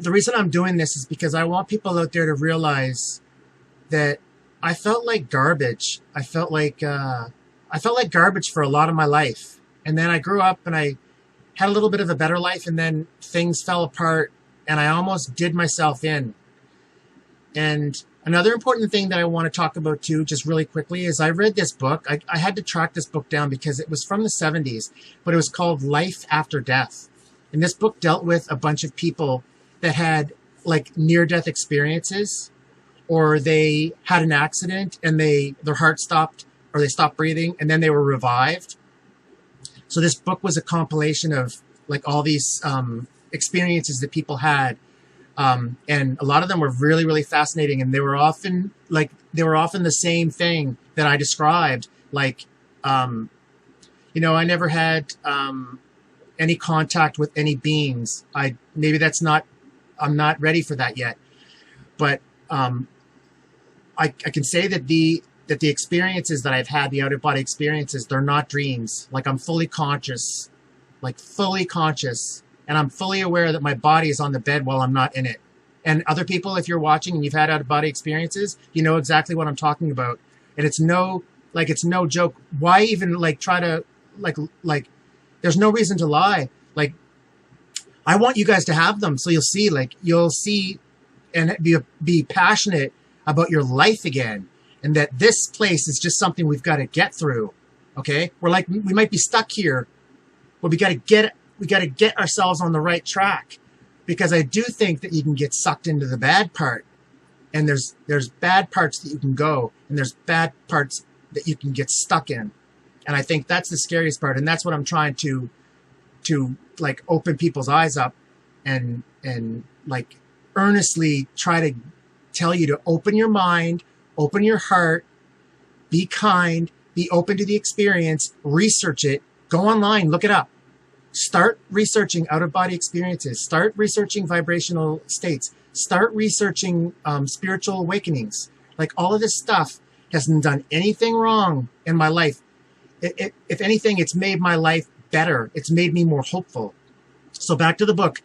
reason I'm doing this is because I want people out there to realize that I felt like garbage. I felt like garbage for a lot of my life. And then I grew up and I had a little bit of a better life, and then things fell apart and I almost did myself in. And another important thing that I want to talk about too, just really quickly, is I read this book. I had to track this book down because it was from the 70s, but it was called Life After Death. And this book dealt with a bunch of people that had like near-death experiences, or they had an accident and their heart stopped, or they stopped breathing, and then they were revived. So this book was a compilation of like all these experiences that people had. And a lot of them were really, really fascinating. And they were often the same thing that I described. Like, you know, I never had any contact with any beings. I'm not ready for that yet. But I can say that the experiences that I've had, the out-of-body experiences, they're not dreams. Like, I'm fully conscious, and I'm fully aware that my body is on the bed while I'm not in it. And other people, if you're watching and you've had out-of-body experiences, you know exactly what I'm talking about. And it's no joke. Why even try to there's no reason to lie. Like, I want you guys to have them so you'll see and be passionate about your life again. And that this place is just something we've got to get through. Okay? We might be stuck here, but we got to get ourselves on the right track, because I do think that you can get sucked into the bad part, and there's bad parts that you can go, and there's bad parts that you can get stuck in. And I think that's the scariest part, and that's what I'm trying to like open people's eyes up and like earnestly try to tell you to open your mind, open your heart, be kind, be open to the experience, research it, go online, look it up. Start researching out-of-body experiences. Start researching vibrational states. Start researching spiritual awakenings. Like, all of this stuff hasn't done anything wrong in my life. If anything, it's made my life better. It's made me more hopeful. So back to the book.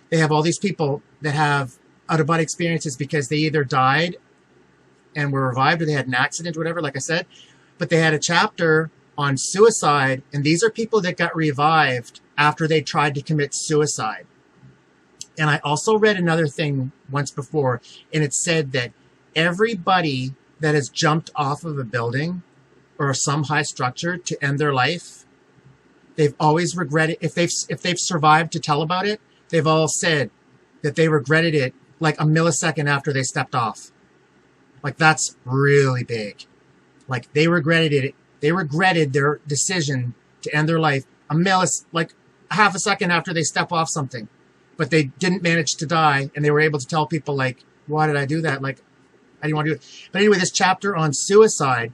They have all these people that have out-of-body experiences because they either died and were revived, or they had an accident or whatever, like I said. But they had a chapter on suicide, and these are people that got revived after they tried to commit suicide. And I also read another thing once before, and it said that everybody that has jumped off of a building or some high structure to end their life, they've always regretted, if they've survived to tell about it, they've all said that they regretted it like a millisecond after they stepped off. Like, that's really big. Like, they regretted it. They regretted their decision to end their life like half a second after they step off something. But they didn't manage to die, and they were able to tell people, like, why did I do that? Like, I didn't want to do it. But anyway, this chapter on suicide,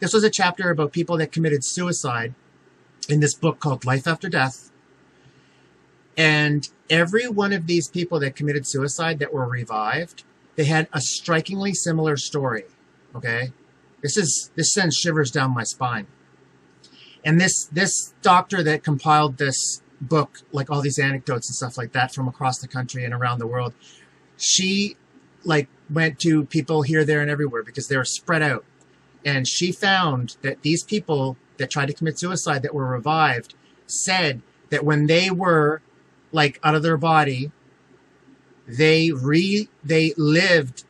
this was a chapter about people that committed suicide in this book called Life After Death. And every one of these people that committed suicide that were revived, they had a strikingly similar story. Okay? This sends shivers down my spine. And this doctor that compiled this book, like all these anecdotes and stuff like that from across the country and around the world, she went to people here, there, and everywhere because they were spread out. And she found that these people that tried to commit suicide that were revived said that when they were out of their body, they lived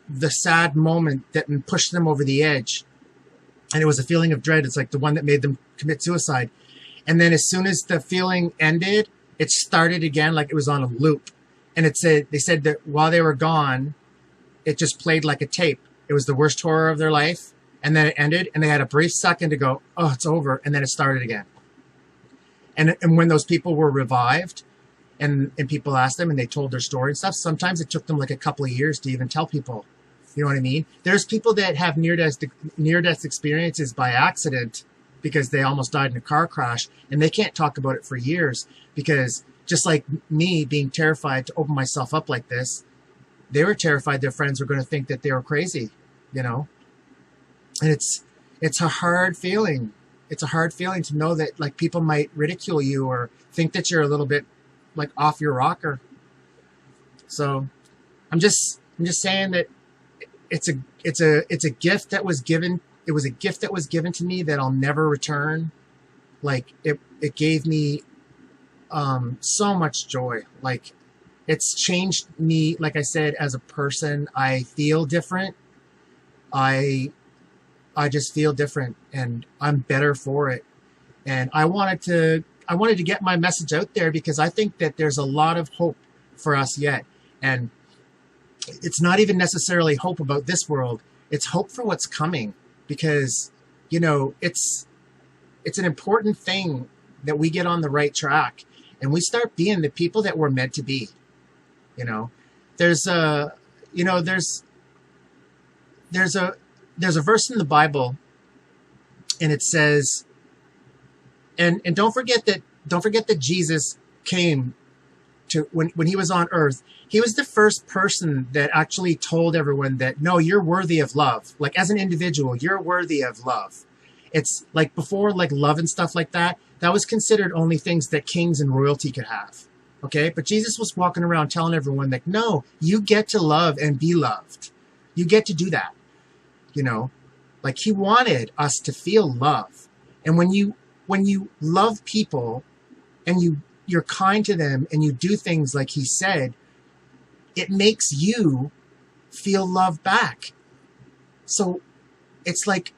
the sad moment that pushed them over the edge. And it was a feeling of dread. It's like the one that made them commit suicide. And then as soon as the feeling ended, it started again, like it was on a loop. And they said that while they were gone, it just played like a tape. It was the worst horror of their life. And then it ended, and they had a brief second to go, oh, it's over. And then it started again. And when those people were revived, and people asked them and they told their story and stuff, sometimes it took them like a couple of years to even tell people. You know what I mean? There's people that have near-death experiences by accident because they almost died in a car crash, and they can't talk about it for years because, just like me being terrified to open myself up like this, they were terrified their friends were going to think that they were crazy, you know. And it's a hard feeling. It's a hard feeling to know that like people might ridicule you or think that you're a little bit like off your rocker. So I'm just saying that it's a gift that was given. It was a gift that was given to me that I'll never return. Like it gave me so much joy. Like it's changed me, like I said, as a person. I feel different. I just feel different, and I'm better for it. And I wanted to get my message out there because I think that there's a lot of hope for us yet. And it's not even necessarily hope about this world. It's hope for what's coming, because, you know, it's an important thing that we get on the right track and we start being the people that we're meant to be. You know, there's a verse in the Bible, and it says, and don't forget that Jesus came to, when he was on earth, he was the first person that actually told everyone that, no, you're worthy of love. Like as an individual, you're worthy of love. It's like before, like love and stuff like that, that was considered only things that kings and royalty could have. Okay. But Jesus was walking around telling everyone like, no, you get to love and be loved. You get to do that. You know, like he wanted us to feel love. And when you love people and you're kind to them and you do things like he said, it makes you feel love back. So it's like,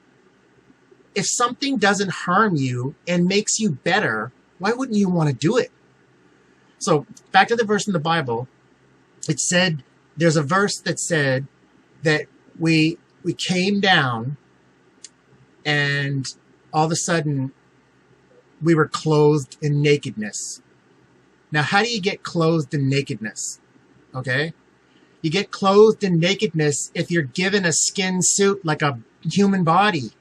if something doesn't harm you and makes you better, why wouldn't you want to do it? So back to the verse in the Bible, it said, there's a verse that said that we came down and all of a sudden we were clothed in nakedness. Now, how do you get clothed in nakedness? Okay. You get clothed in nakedness if you're given a skin suit like a human body.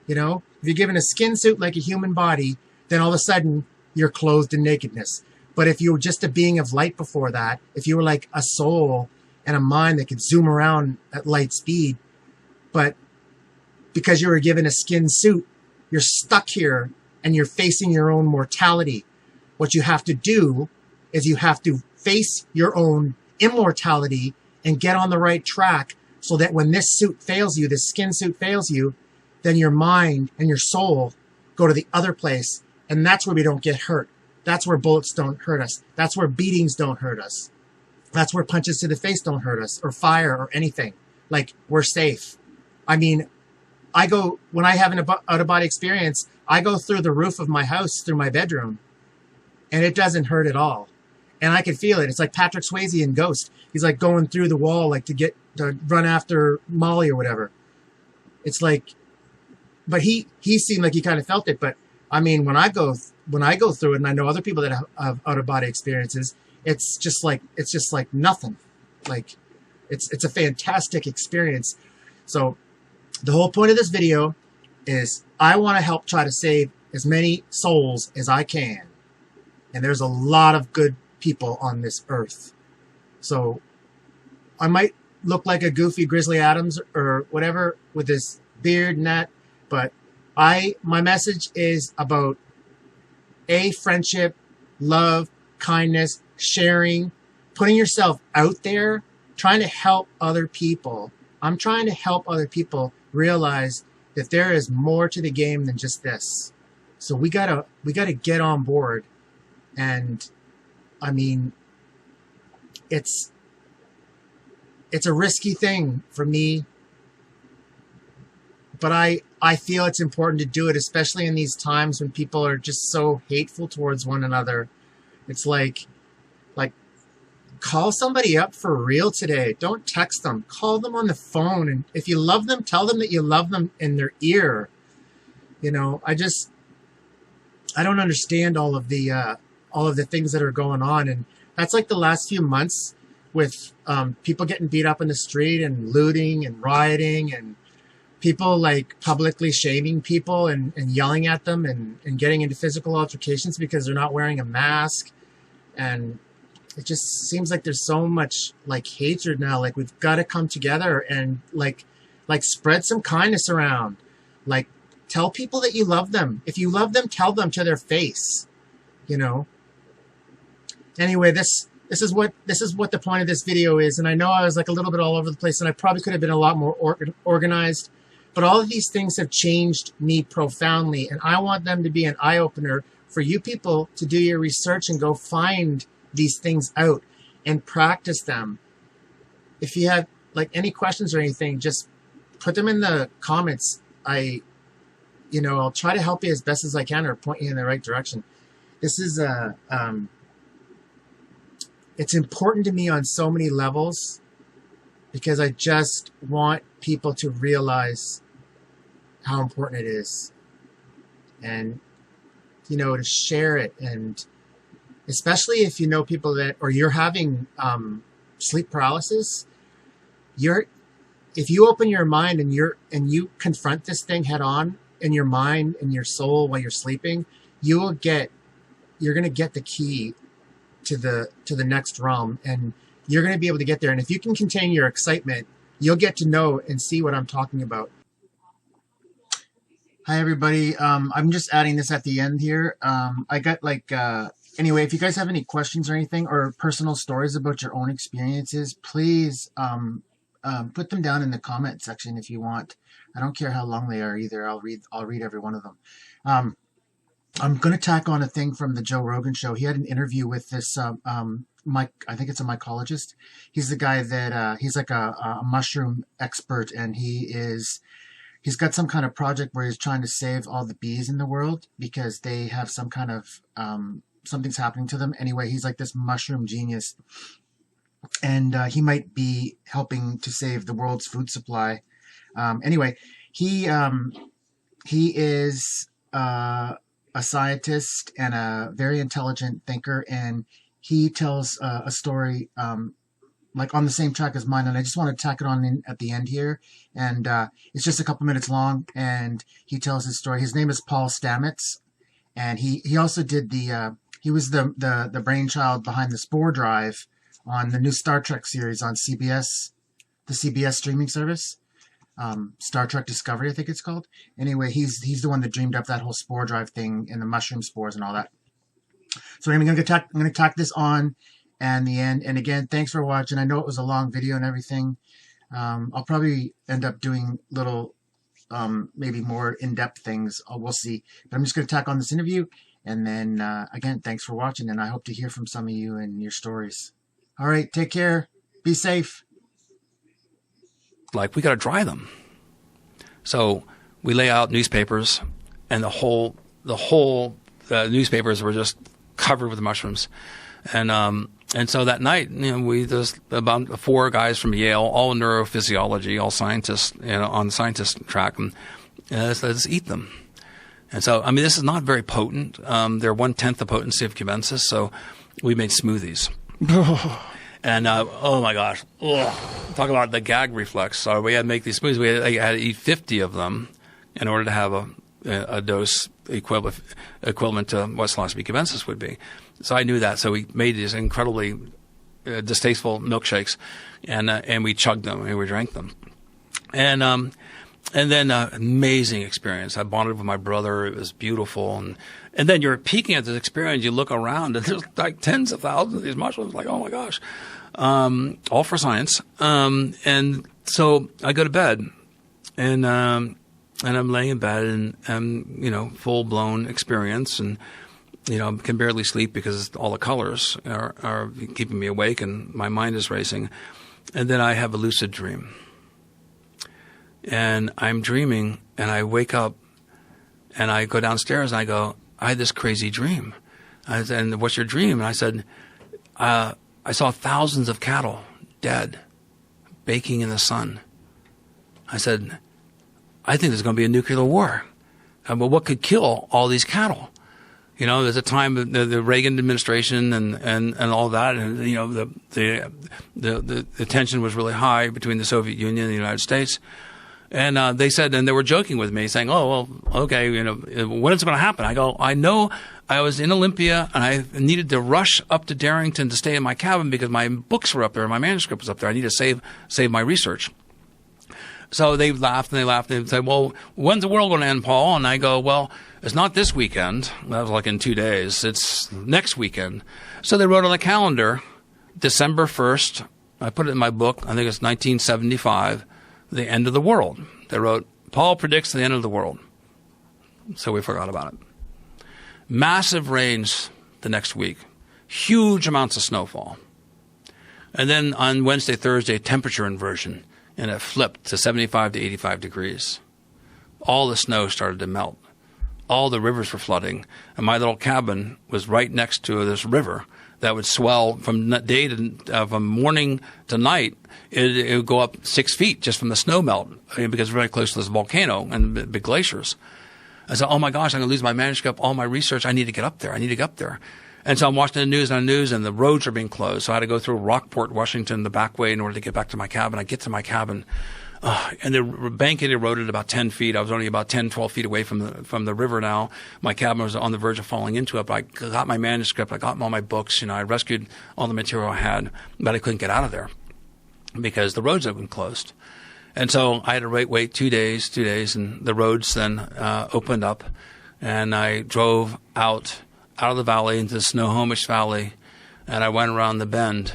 You know, if you're given a skin suit like a human body, then all of a sudden you're clothed in nakedness. But if you were just a being of light before that, if you were like a soul and a mind that could zoom around at light speed, but because you were given a skin suit, you're stuck here and you're facing your own mortality. What you have to do is you have to face your own immortality and get on the right track so that when this suit fails you, this skin suit fails you, then your mind and your soul go to the other place. And that's where we don't get hurt. That's where bullets don't hurt us. That's where beatings don't hurt us. That's where punches to the face don't hurt us, or fire or anything. Like, we're safe. I mean, when I have an out-of-body experience, I go through the roof of my house, through my bedroom, and it doesn't hurt at all. And I can feel it. It's like Patrick Swayze in Ghost. He's like going through the wall, like to run after Molly or whatever. It's like, but he seemed like he kind of felt it. But I mean, when I go through it, and I know other people that have out-of-body experiences, it's just like nothing. Like, it's a fantastic experience. So the whole point of this video is I want to help try to save as many souls as I can. And there's a lot of good people on this earth. So I might look like a goofy Grizzly Adams or whatever with this beard and that, but my message is about friendship, love, kindness, sharing, putting yourself out there, trying to help other people. I'm trying to help other people realize that there is more to the game than just this. So we gotta get on board. And I mean, it's a risky thing for me, but I feel it's important to do it, especially in these times when people are just so hateful towards one another. It's like call somebody up for real today. Don't text them. Call them on the phone. And if you love them, tell them that you love them in their ear. You know, I don't understand all of the things that are going on. And that's like the last few months with people getting beat up in the street and looting and rioting and people like publicly shaming people and yelling at them and getting into physical altercations because they're not wearing a mask. And it just seems like there's so much like hatred now. Like we've got to come together and like spread some kindness around. Like tell people that you love them. If you love them, tell them to their face, you know. Anyway, this is what the point of this video is. And I know I was like a little bit all over the place, and I probably could have been a lot more organized, but all of these things have changed me profoundly, and I want them to be an eye-opener for you people to do your research and go find these things out and practice them. If you have like any questions or anything, just put them in the comments. I'll try to help you as best as I can or point you in the right direction. This is it's important to me on so many levels because I just want people to realize how important it is, and to share it, and especially if you know people that, or you're having sleep paralysis, if you open your mind and you confront this thing head on in your mind and your soul while you're sleeping, you're going to get the key to the next realm, and you're going to be able to get there. And if you can contain your excitement, you'll get to know and see what I'm talking about. Hi everybody, I'm just adding this at the end here. I got anyway, if you guys have any questions or anything, or personal stories about your own experiences, please put them down in the comment section if you want. I don't care how long they are either. I'll read every one of them. I'm going to tack on a thing from the Joe Rogan show. He had an interview with this I think it's a mycologist. He's the guy that he's like a mushroom expert, and he's got some kind of project where he's trying to save all the bees in the world because they have some kind of something's happening to them. Anyway, he's like this mushroom genius, and he might be helping to save the world's food supply. Anyway, he is a scientist and a very intelligent thinker, and he tells a story like on the same track as mine, and I just want to tack it on in at the end here, and it's just a couple minutes long, and he tells his story. His name is Paul Stamets, and he also did he was the brainchild behind the Spore Drive on the new Star Trek series on CBS, the CBS streaming service. Star Trek Discovery, I think it's called. Anyway, he's the one that dreamed up that whole Spore Drive thing and the mushroom spores and all that. So I'm going to tack this on and the end. And again, thanks for watching. I know it was a long video and everything. I'll probably end up doing little, maybe more in-depth things. We'll see. But I'm just going to tack on this interview. And then, again, thanks for watching. And I hope to hear from some of you and your stories. All right, take care. Be safe. Like, we got to dry them. So we lay out newspapers, and the whole newspapers were just covered with mushrooms. And so that night, we just about 4 guys from Yale, all neurophysiology, all scientists, on the scientist track, and let's eat them. And so, I mean, this is not very potent. They're 1/10 the potency of cubensis, so we made smoothies. And oh my gosh, talk about the gag reflex. So we had to make these smoothies. We had to eat 50 of them in order to have a dose equivalent to what psilocybe cubensis would be. So I knew that. So we made these incredibly distasteful milkshakes, and we chugged them and we drank them. And then amazing experience. I bonded with my brother. It was beautiful. And then you're peeking at this experience. You look around, and there's like tens of thousands of these mushrooms. Like, oh my gosh, all for science. And so I go to bed, and I'm laying in bed, and full blown experience, and can barely sleep because all the colors are keeping me awake, and my mind is racing. And then I have a lucid dream. And I'm dreaming, and I wake up, and I go downstairs, and I go, I had this crazy dream. And what's your dream? And I said, I saw thousands of cattle dead, baking in the sun. I said, I think there's going to be a nuclear war. Well, what could kill all these cattle? There's a time the Reagan administration and all that, and the tension was really high between the Soviet Union and the United States. And they said, and they were joking with me, saying, "Oh, well, okay, when is it going to happen?" I go, "I know I was in Olympia, and I needed to rush up to Darrington to stay in my cabin because my books were up there and my manuscript was up there. I needed to save my research. So they laughed and they said, well, when's the world going to end, Paul? And I go, well, it's not this weekend. That was like in 2 days. It's next weekend. So they wrote on the calendar, December 1st. I put it in my book. I think it's 1975, the end of the world. They wrote, Paul predicts the end of the world. So we forgot about it. Massive rains the next week. Huge amounts of snowfall. And then on Wednesday, Thursday, temperature inversion. And it flipped to 75 to 85 degrees. All the snow started to melt. All the rivers were flooding. And my little cabin was right next to this river that would swell from from morning to night. It would go up 6 feet just from the snow melt because it's very close to this volcano and big glaciers. I said, oh my gosh, I'm going to lose my manuscript, all my research. I need to get up there. And so I'm watching the news and the roads are being closed. So I had to go through Rockport, Washington, the back way in order to get back to my cabin. I get to my cabin, and the bank had eroded about 10 feet. I was only about 10, 12 feet away from the river now. My cabin was on the verge of falling into it, but I got my manuscript. I got all my books. I rescued all the material I had, but I couldn't get out of there because the roads had been closed. And so I had to wait 2 days, and the roads then opened up, and I drove out of the valley into the Snohomish Valley, and I went around the bend,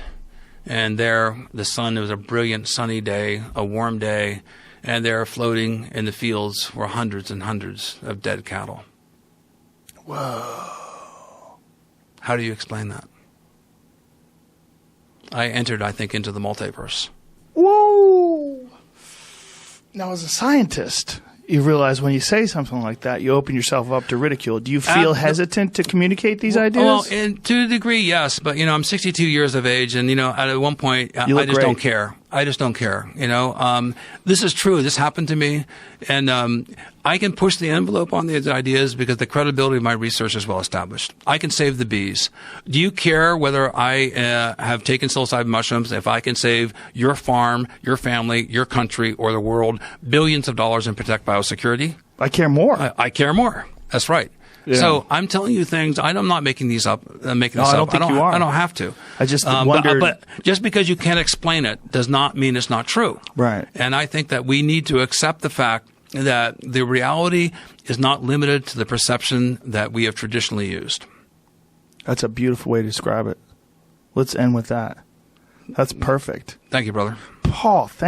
and there the sun, it was a brilliant sunny day, a warm day, and there floating in the fields were hundreds and hundreds of dead cattle. Whoa. How do you explain that? I entered, I think, into the multiverse. Whoa. Now, as a scientist, you realize when you say something like that, you open yourself up to ridicule. Do you feel hesitant to communicate these ideas? Well, to a degree, yes. But, I'm 62 years of age, and, at one point, I just don't care. I just don't care. This is true. This happened to me. And I can push the envelope on these ideas because the credibility of my research is well established. I can save the bees. Do you care whether I have taken psilocybin mushrooms, if I can save your farm, your family, your country, or the world billions of dollars and protect biosecurity? I care more. I care more. That's right. Yeah. So I'm telling you things. I'm not making these up. I don't think you are. I don't have to. I just wondered. But just because you can't explain it does not mean it's not true. Right. And I think that we need to accept the fact that the reality is not limited to the perception that we have traditionally used. That's a beautiful way to describe it. Let's end with that. That's perfect. Thank you, brother. Paul, thank you.